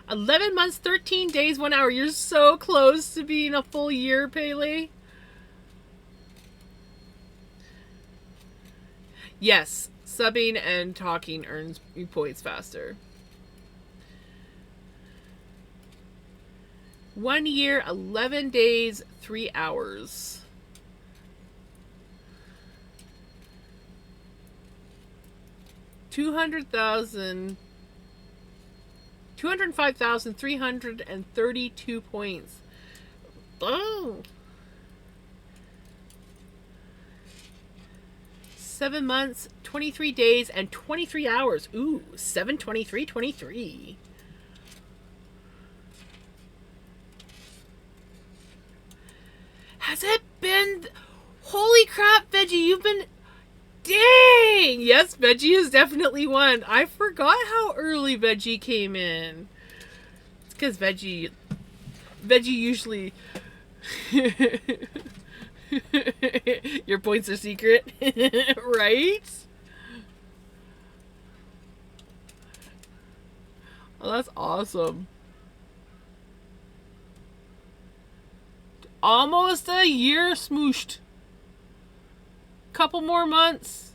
$11 months, 13 days, 1 hour. You're so close to being a full year, Pele. Yes, subbing and talking earns you points faster. 1 year, 11 days, 3 hours. $205,332 points. Oh. 7 months, 23 days, and 23 hours. Ooh, 7/23/23. Has it been? Holy crap, Veggie, you've been. Dang! Yes, Veggie is definitely one. I forgot how early Veggie came in. It's because Veggie usually. Your points are secret, right? Oh, that's awesome. Almost a year smooshed. Couple more months.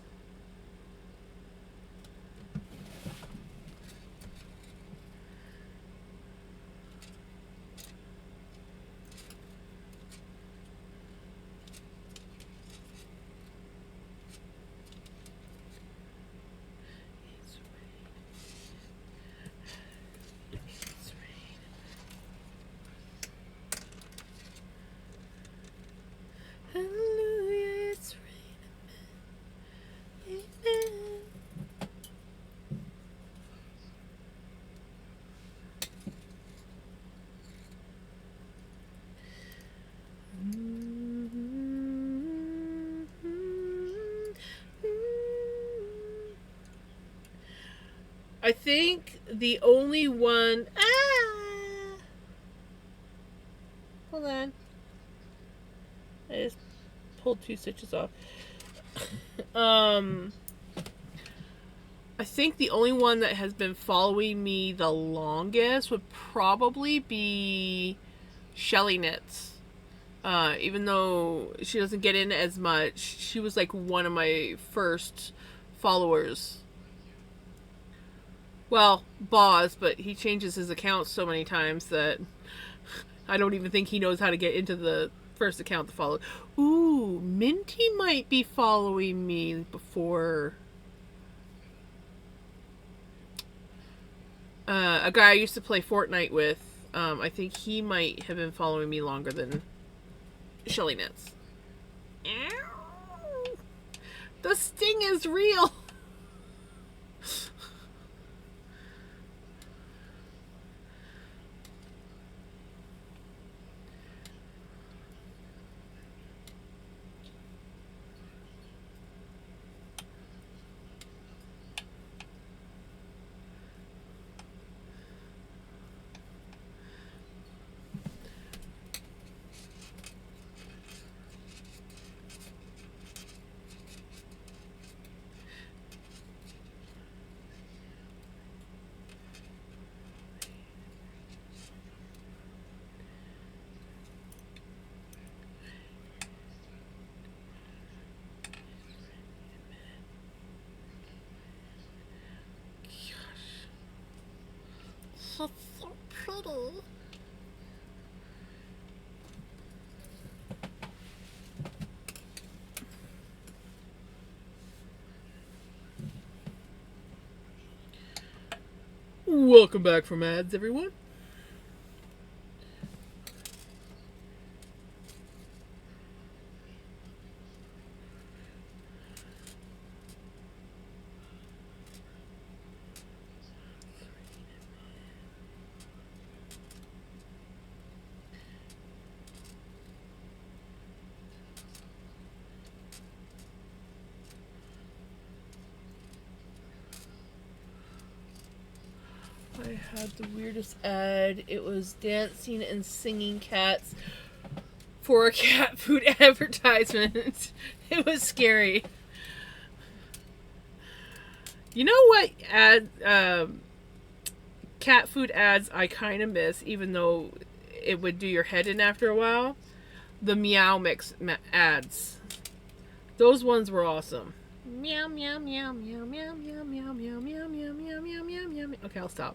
Hallelujah, it's raining. I think the only one. Ah! Hold on. I just pulled 2 stitches off. I think the only one that has been following me the longest would probably be Shelly Knits. Even though she doesn't get in as much, she was like one of my first followers. Well, Boz, but he changes his account so many times that I don't even think he knows how to get into the first account to follow. Ooh, Minty might be following me before. A guy I used to play Fortnite with, I think he might have been following me longer than Shelly Knits. Ow! The sting is real! She's so pretty. Welcome back from ads, everyone. I had the weirdest ad. It was dancing and singing cats for a cat food advertisement. It was scary. You know what cat food ads I kind of miss, even though it would do your head in after a while? The Meow Mix ads. Those ones were awesome. Meow meow meow meow meow meow meow meow meow meow meow meow meow meow. Okay, I'll stop.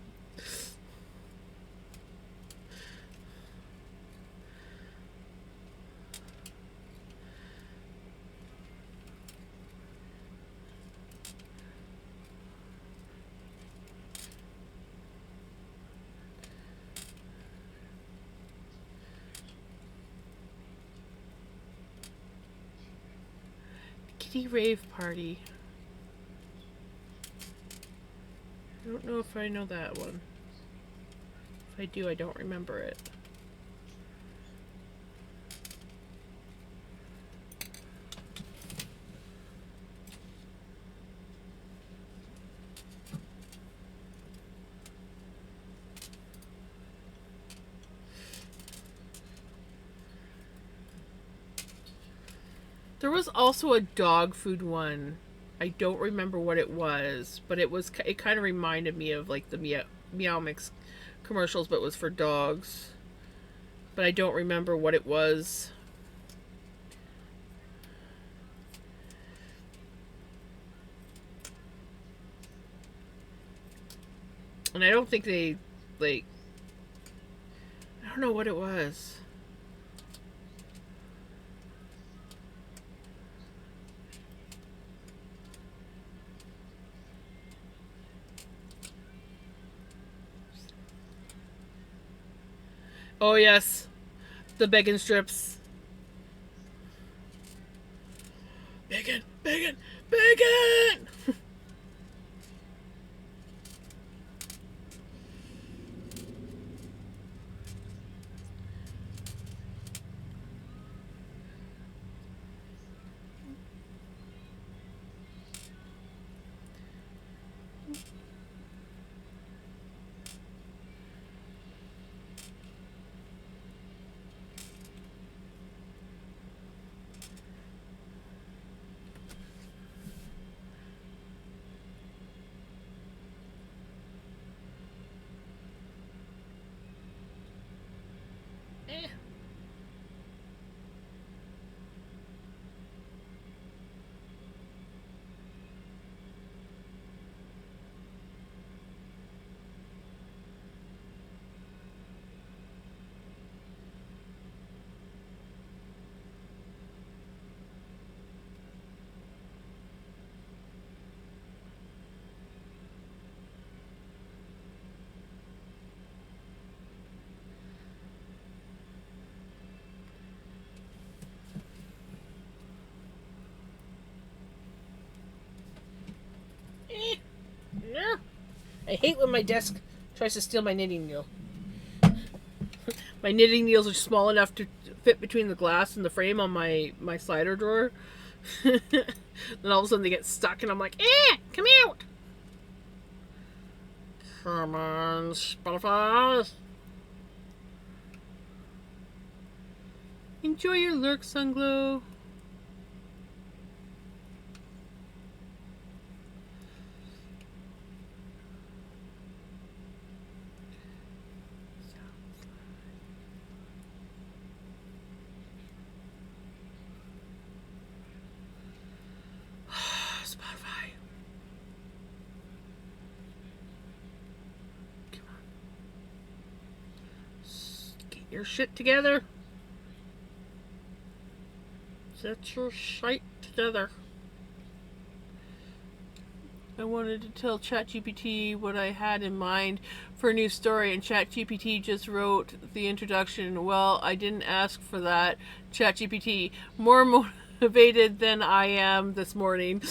Kitty Rave Party. I don't know if I know that one. If I do, I don't remember it. There was also a dog food one. I don't remember what it was, but it kind of reminded me of like the Meow Mix commercials, but it was for dogs. But I don't remember what it was. And I don't think they like I don't know what it was. Oh yes, the bacon strips. Bacon, bacon, bacon! I hate when my desk tries to steal my knitting needle. My knitting needles are small enough to fit between the glass and the frame on my slider drawer. Then all of a sudden they get stuck, and I'm like, come out! Come on, Spotify. Enjoy your lurk, Sunglow. Spotify. Come on. Get your shit together. Get your shite together. I wanted to tell ChatGPT what I had in mind for a new story, and ChatGPT just wrote the introduction. Well, I didn't ask for that. ChatGPT, more motivated than I am this morning.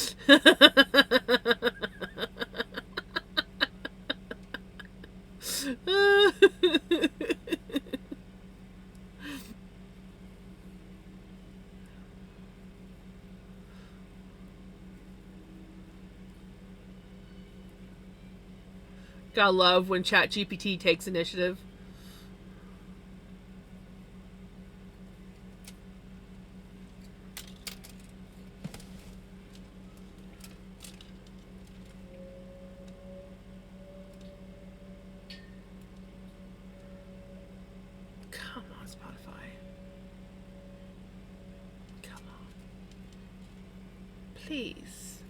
Gotta love when ChatGPT takes initiative. Come on, Spotify. Come on. Please.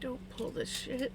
Don't pull this shit.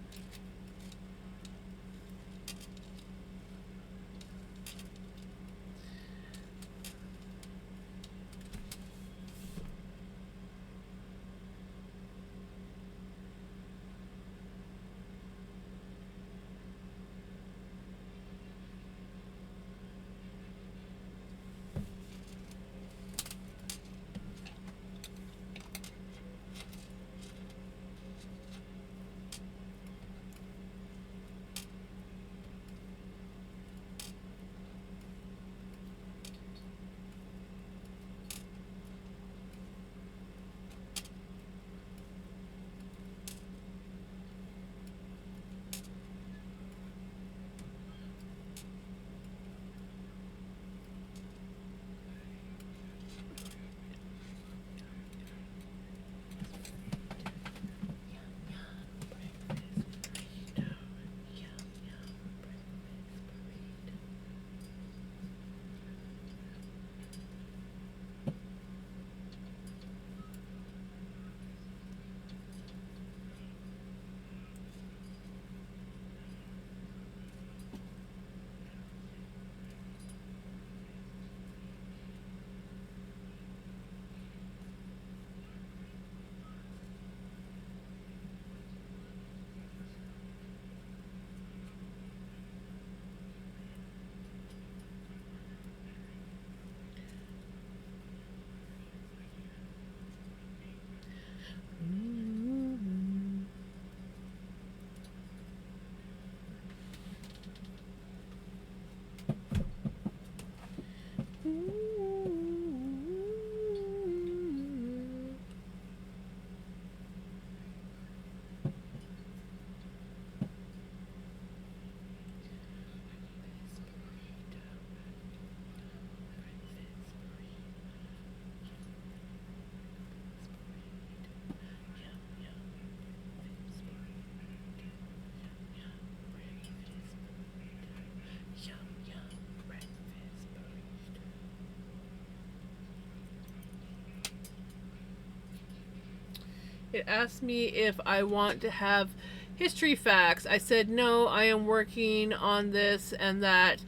It asked me if I want to have history facts. I said no, I am working on this and that.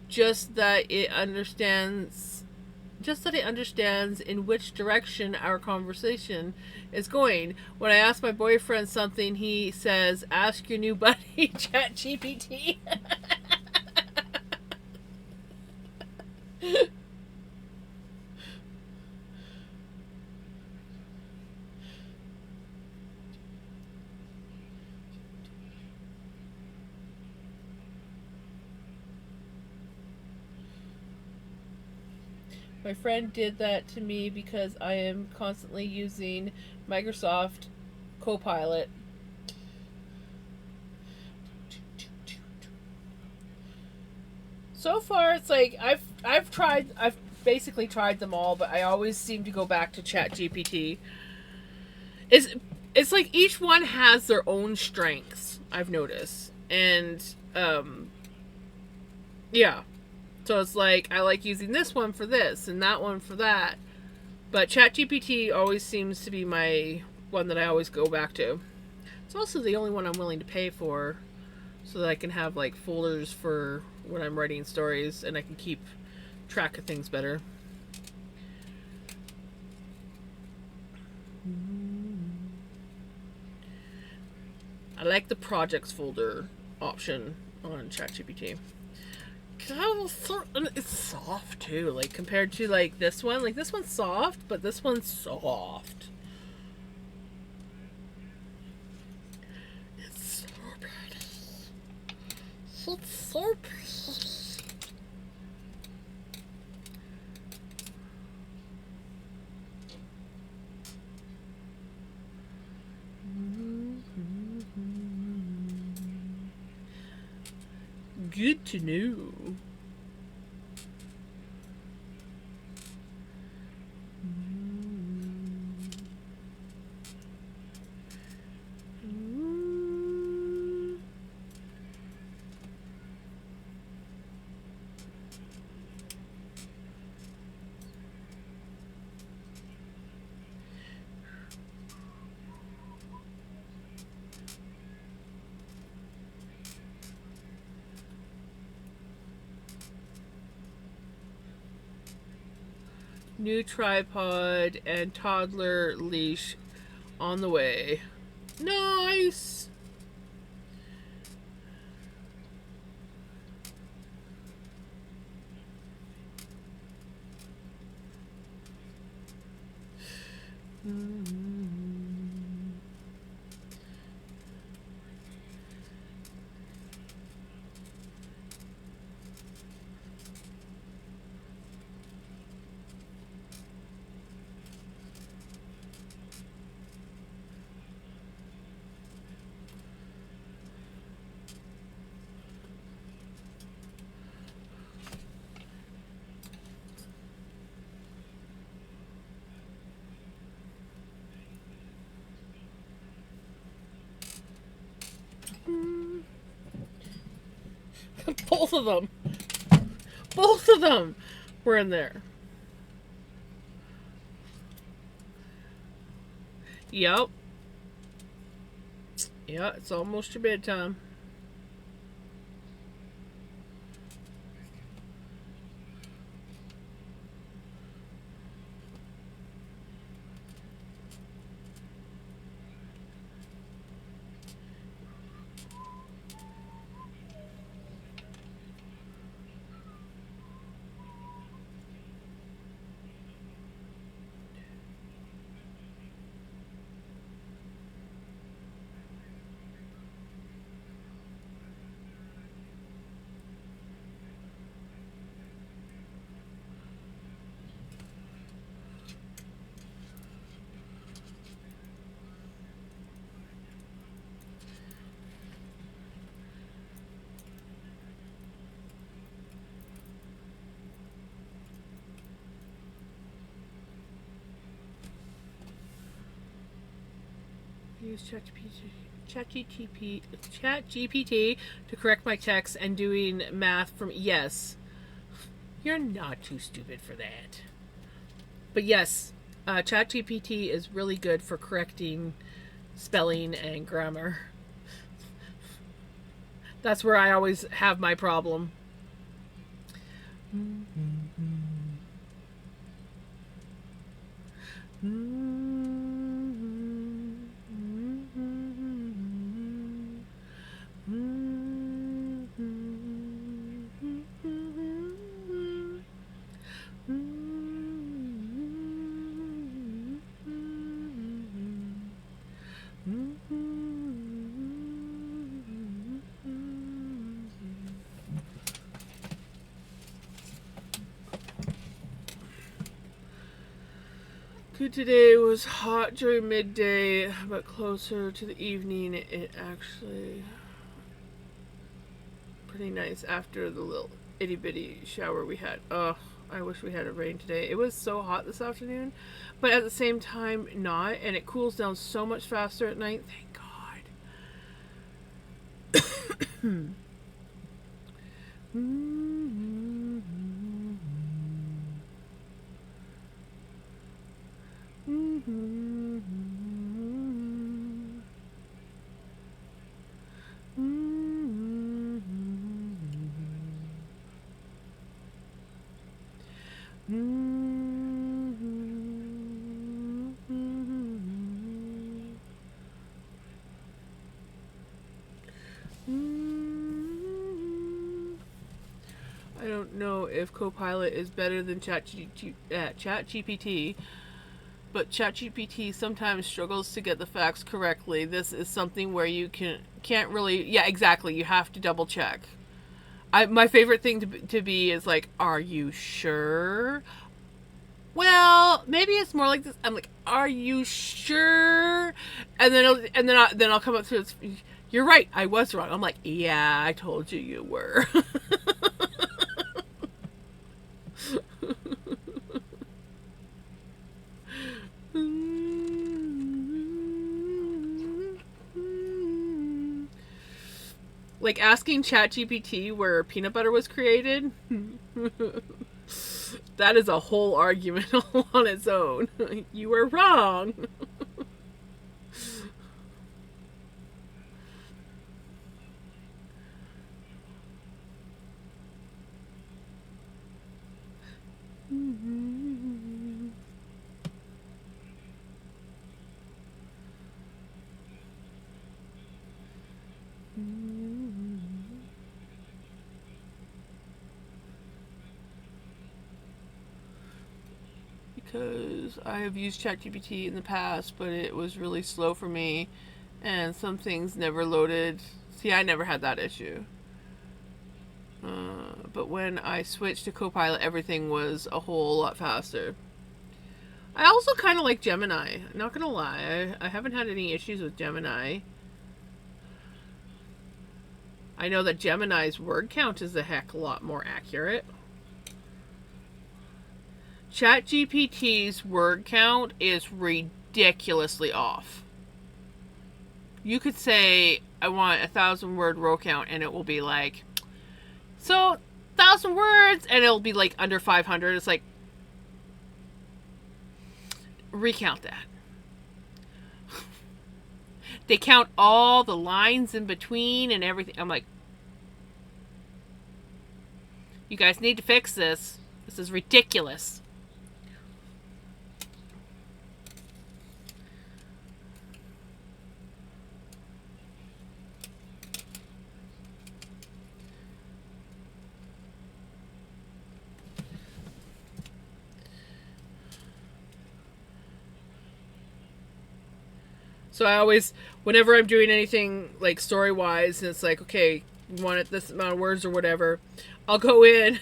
Just that it understands in which direction our conversation is going. When I ask my boyfriend something, he says, "Ask your new buddy, ChatGPT." My friend did that to me because I am constantly using Microsoft Copilot. So far, it's like I've basically tried them all, but I always seem to go back to ChatGPT. It's it's like each one has their own strengths. I've noticed, and yeah. So it's like I like using this one for this and that one for that. But ChatGPT always seems to be my one that I always go back to. It's also the only one I'm willing to pay for so that I can have like folders for when I'm writing stories and I can keep track of things better. I like the projects folder option on ChatGPT. It's soft too, like compared to like this one. Like this one's soft, but this one's soft. It's so pretty. It's so pretty. Good to know. New tripod and toddler leash on the way. Nice! Both of them. Both of them were in there. Yep. Yeah, it's almost your bedtime. Use ChatGPT to correct my text and doing math from yes. You're not too stupid for that. But yes, ChatGPT is really good for correcting spelling and grammar. That's where I always have my problem. Good today was hot during midday, but closer to the evening, it actually pretty nice after the little itty bitty shower we had. Oh, I wish we had a rain today. It was so hot this afternoon, but at the same time, not, and it cools down so much faster at night. Thank God. I don't know if Copilot is better than ChatGPT, but ChatGPT sometimes struggles to get the facts correctly. This is something where you can't really, yeah, exactly. You have to double check. My favorite thing to be is like, are you sure? Well, maybe it's more like this. I'm like, are you sure? And then I'll come up to it. You're right. I was wrong. I'm like, yeah, I told you you were. Like asking ChatGPT where peanut butter was created. That is a whole argument all on its own. You were wrong. Because I have used ChatGPT in the past, but it was really slow for me, and some things never loaded. See, I never had that issue. But when I switched to Copilot, everything was a whole lot faster. I also kind of like Gemini. Not gonna lie, I haven't had any issues with Gemini. I know that Gemini's word count is a heck a lot more accurate. ChatGPT's word count is ridiculously off. You could say, I want 1,000-word word count, and it will be like, so 1,000 words, and it'll be like under 500. It's like, recount that. They count all the lines in between and everything. I'm like, you guys need to fix this. This is ridiculous. So I always, whenever I'm doing anything like story-wise, and it's like, okay, you want it this amount of words or whatever, I'll go in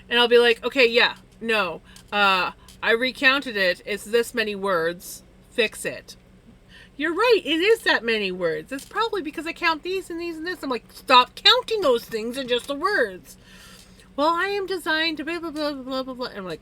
and I'll be like, okay, yeah, no, I recounted it. It's this many words. Fix it. You're right. It is that many words. It's probably because I count these and these and this. I'm like, stop counting those things and just the words. Well, I am designed to blah, blah, blah, blah, blah, blah. I'm like...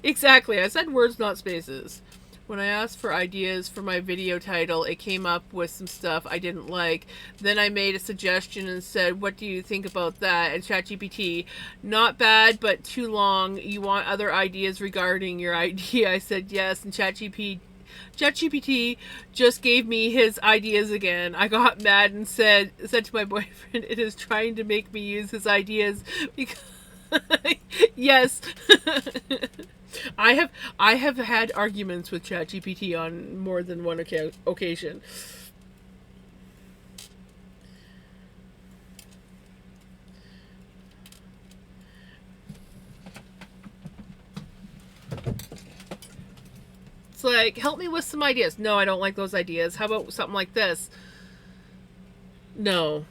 Exactly. I said words, not spaces. When I asked for ideas for my video title, it came up with some stuff I didn't like. Then I made a suggestion and said, what do you think about that? And ChatGPT, not bad, but too long. You want other ideas regarding your idea? I said yes, and ChatGPT just gave me his ideas again. I got mad and said to my boyfriend, it is trying to make me use his ideas because... Yes. I have had arguments with ChatGPT on more than one occasion. It's like, help me with some ideas. No, I don't like those ideas. How about something like this? No.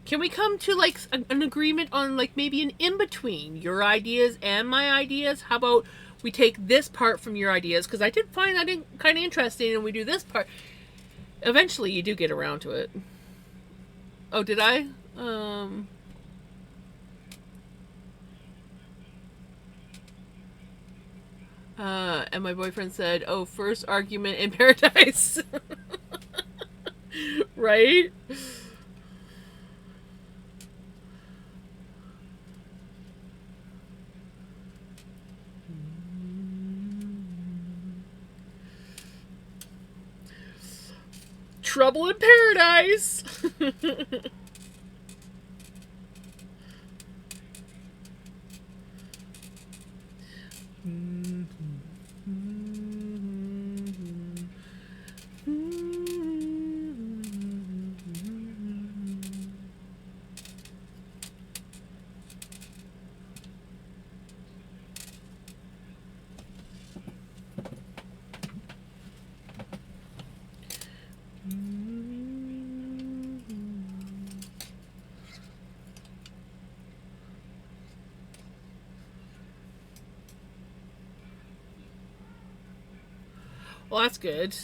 Can we come to like an agreement on like maybe an in between your ideas and my ideas? How about we take this part from your ideas, because I did find that kind of interesting, and we do this part. Eventually, you do get around to it. Oh, did I? And my boyfriend said, "Oh, first argument in paradise." Right? Trouble in paradise. Well, that's good.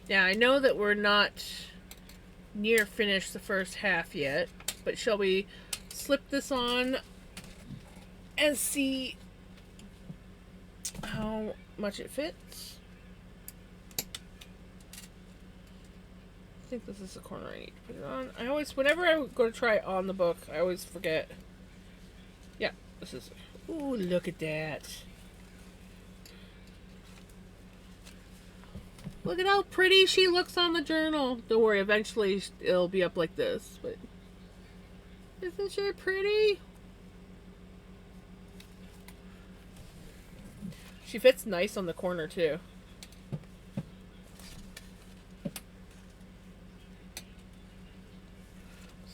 Yeah, I know that we're not near finished the first half yet, but shall we slip this on and see how much it fits? I think this is the corner I need to put it on. I always, whenever I go to try it on the book, I always forget. Yeah, this is. Ooh, look at that. Look at how pretty she looks on the journal. Don't worry, eventually it'll be up like this, but isn't she pretty? She fits nice on the corner too.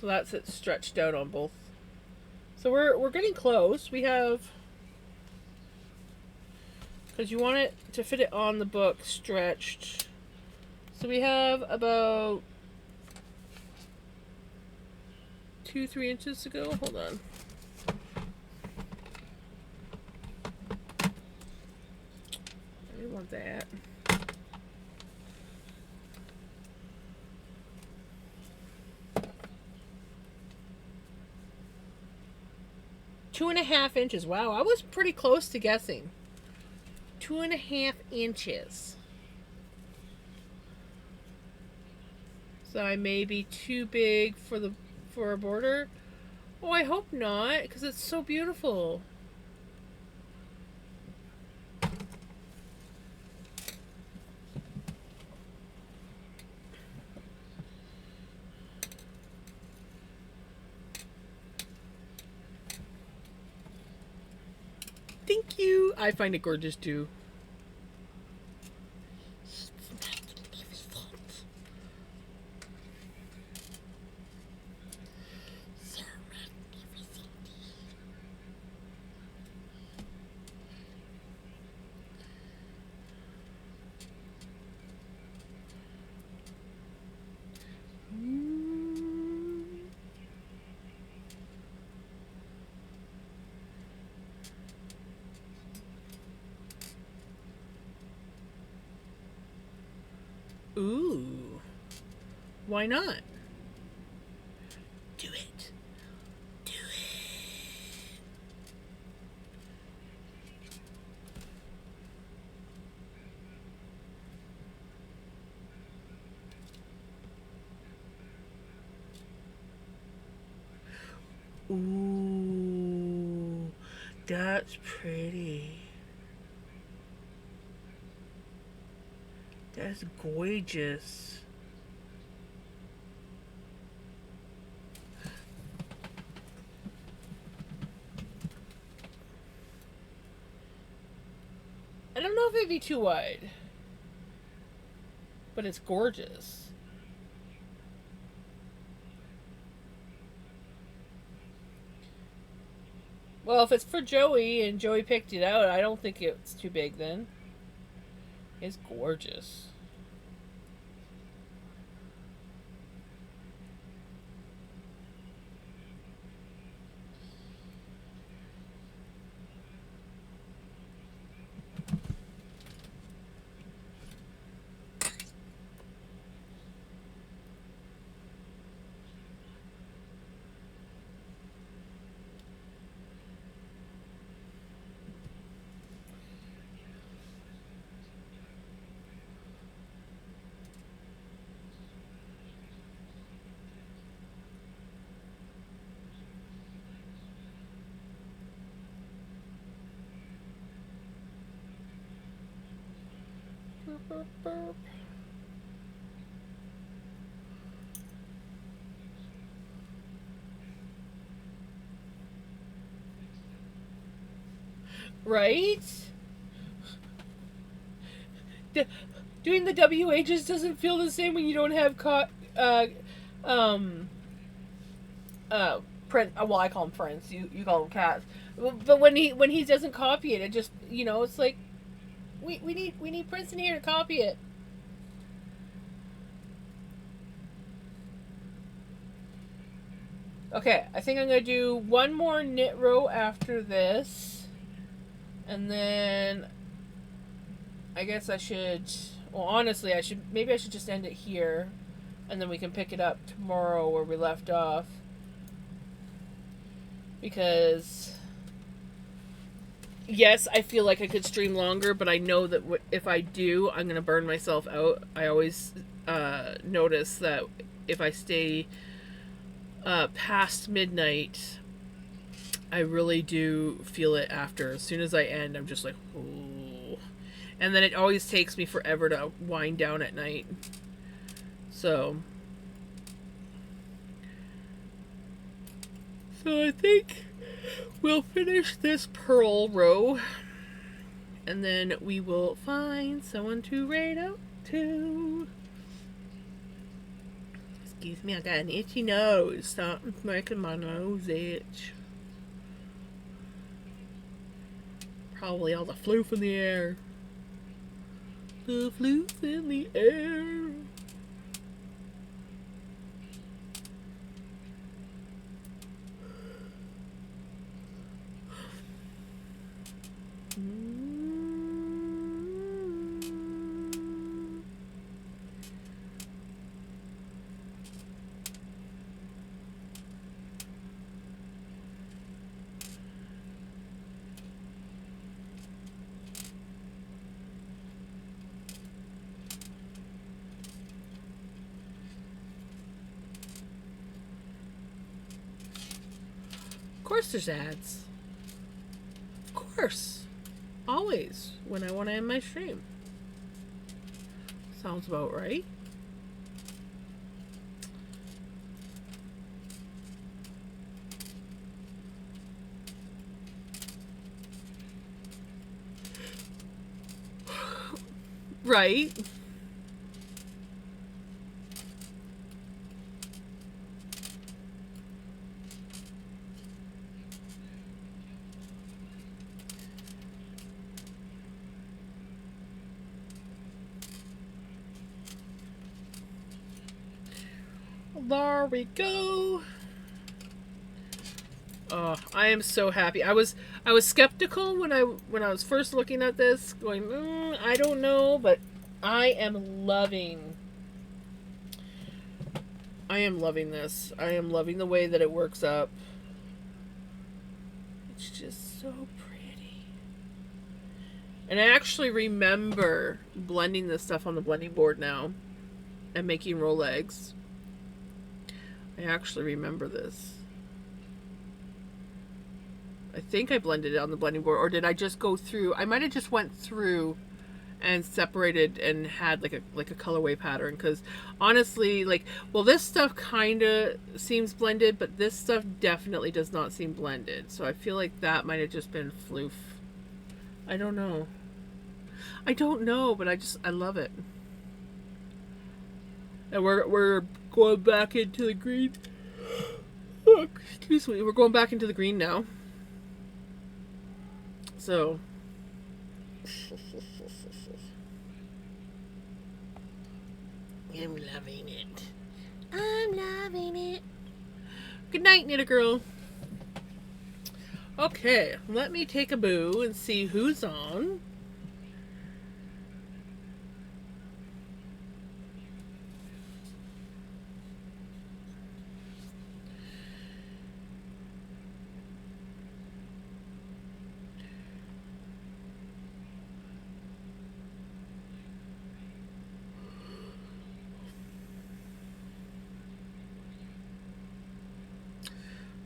So that's it stretched out on both. So we're getting close. We have, because you want it to fit it on the book stretched. So we have about 2-3 inches to go. Hold on. I didn't want that. Two and a half inches. Wow, I was pretty close to guessing. 2.5 inches. So I may be too big for a border. Oh, I hope not, because it's so beautiful. Thank you. I find it gorgeous too. Ooh. Why not? Do it. Do it. Ooh. That's pretty. That's gorgeous. I don't know if it'd be too wide, but it's gorgeous. Well, if it's for Joey and Joey picked it out, I don't think it's too big then. It's gorgeous. Burp, burp. Right? Doing the WHs doesn't feel the same when you don't have print. Well, I call them prints. You call them cats. But when he doesn't copy it, it just it's like we need Prince in here to copy it. Okay, I think I'm gonna do one more knit row after this, and then I guess I should. Well, honestly, I should just end it here, and then we can pick it up tomorrow where we left off. Because yes, I feel like I could stream longer, but I know that if I do, I'm gonna burn myself out. I always notice that if I stay past midnight, I really do feel it after. As soon as I end, I'm just like, oh. And then it always takes me forever to wind down at night. So I think we'll finish this purl row, and then we will find someone to raid out to. Excuse me, I got an itchy nose. Something's making my nose itch. Probably all the floof in the air. The floof in the air. Of course there's ads. Of course. Always when I want to end my stream. Sounds about right. Right. There we go. Oh, I am so happy. I was skeptical when I was first looking at this, going, I don't know, but I am loving I am loving this. I am loving the way that it works up. It's just so pretty. And I actually remember blending this stuff on the blending board now and making roll eggs. I actually remember this. I think I blended it on the blending board, or did I just go through? I might have just went through and separated and had like a colorway pattern, because honestly, like, well, this stuff kind of seems blended, but this stuff definitely does not seem blended. So I feel like that might have just been floof. I don't know. I don't know, but I love it. And we're going back into the green. Oh, excuse me. We're going back into the green now. So I'm loving it. I'm loving it. Good night, Knit Girl. Okay, let me take a boo and see who's on.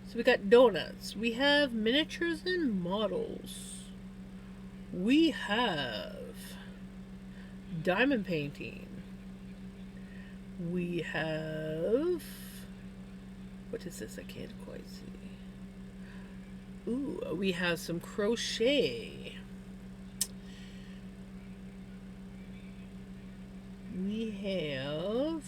So we got donuts. We have miniatures and models. We have diamond painting. We have... What is this? I can't quite see. Ooh, we have some crochet. We have...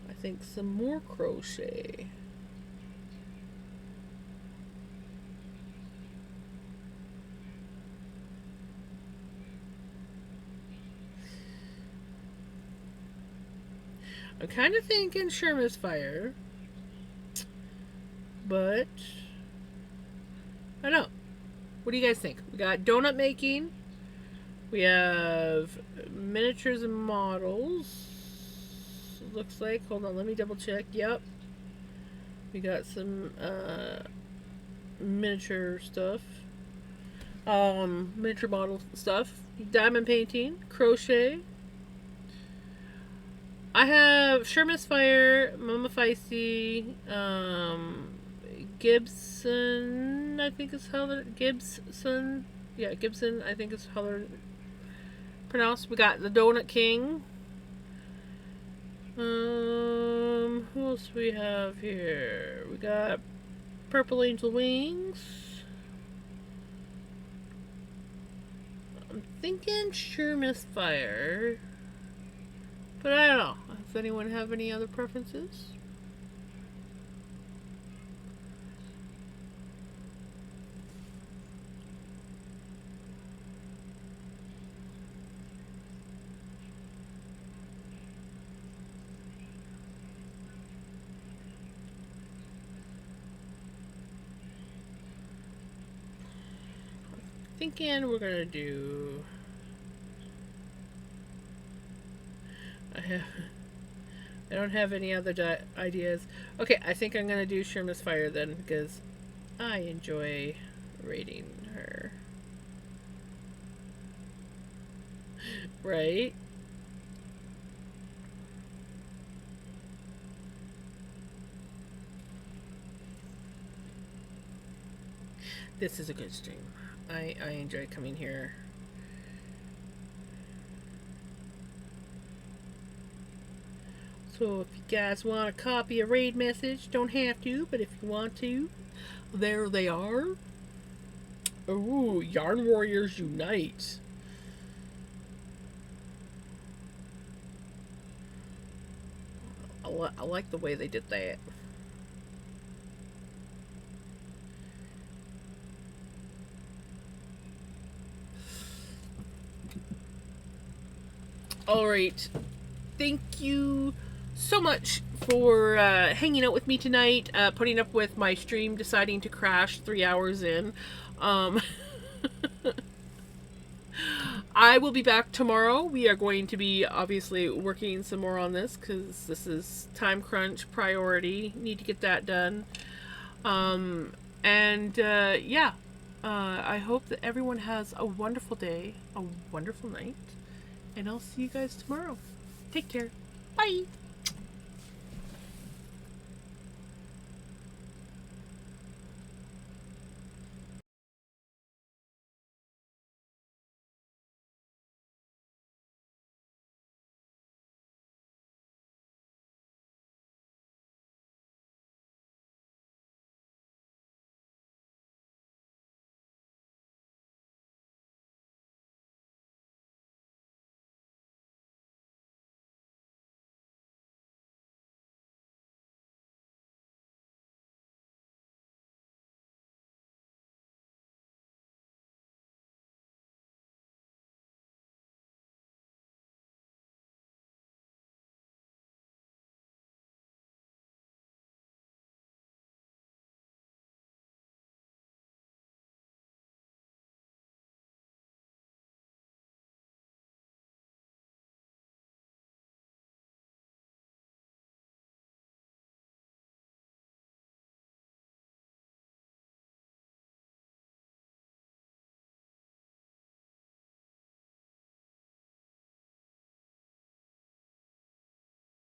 I think some more crochet. I'm kind of thinking Sherman's Fire, but I don't know. What do you guys think? We got donut making. We have miniatures and models. Looks like, hold on, let me double check. Yep, we got some miniature stuff, miniature model stuff, diamond painting, crochet. I have Sherman's Fire, Mama Feisty, Gibson, I think is how they're Gibson, yeah, Gibson, I think is how they're pronounced. We got the Donut King. Who else do we have here? We got Purple Angel Wings. I'm thinking Sherman's Fire, but I don't know. Does anyone have any other preferences? Thinking we're gonna do. I don't have any other ideas. Okay, I think I'm gonna do Sherman's Fire then, because I enjoy raiding her. Right? This is a good stream. I enjoy coming here. So if you guys want to copy a raid message, don't have to, but if you want to, there they are. Ooh, Yarn Warriors Unite. I like the way they did that. All right. Thank you so much for hanging out with me tonight, putting up with my stream deciding to crash 3 hours in. I will be back tomorrow. We are going to be obviously working some more on this because this is time crunch priority. Need to get that done. Yeah, I hope that everyone has a wonderful day, a wonderful night, and I'll see you guys tomorrow. Take care. Bye.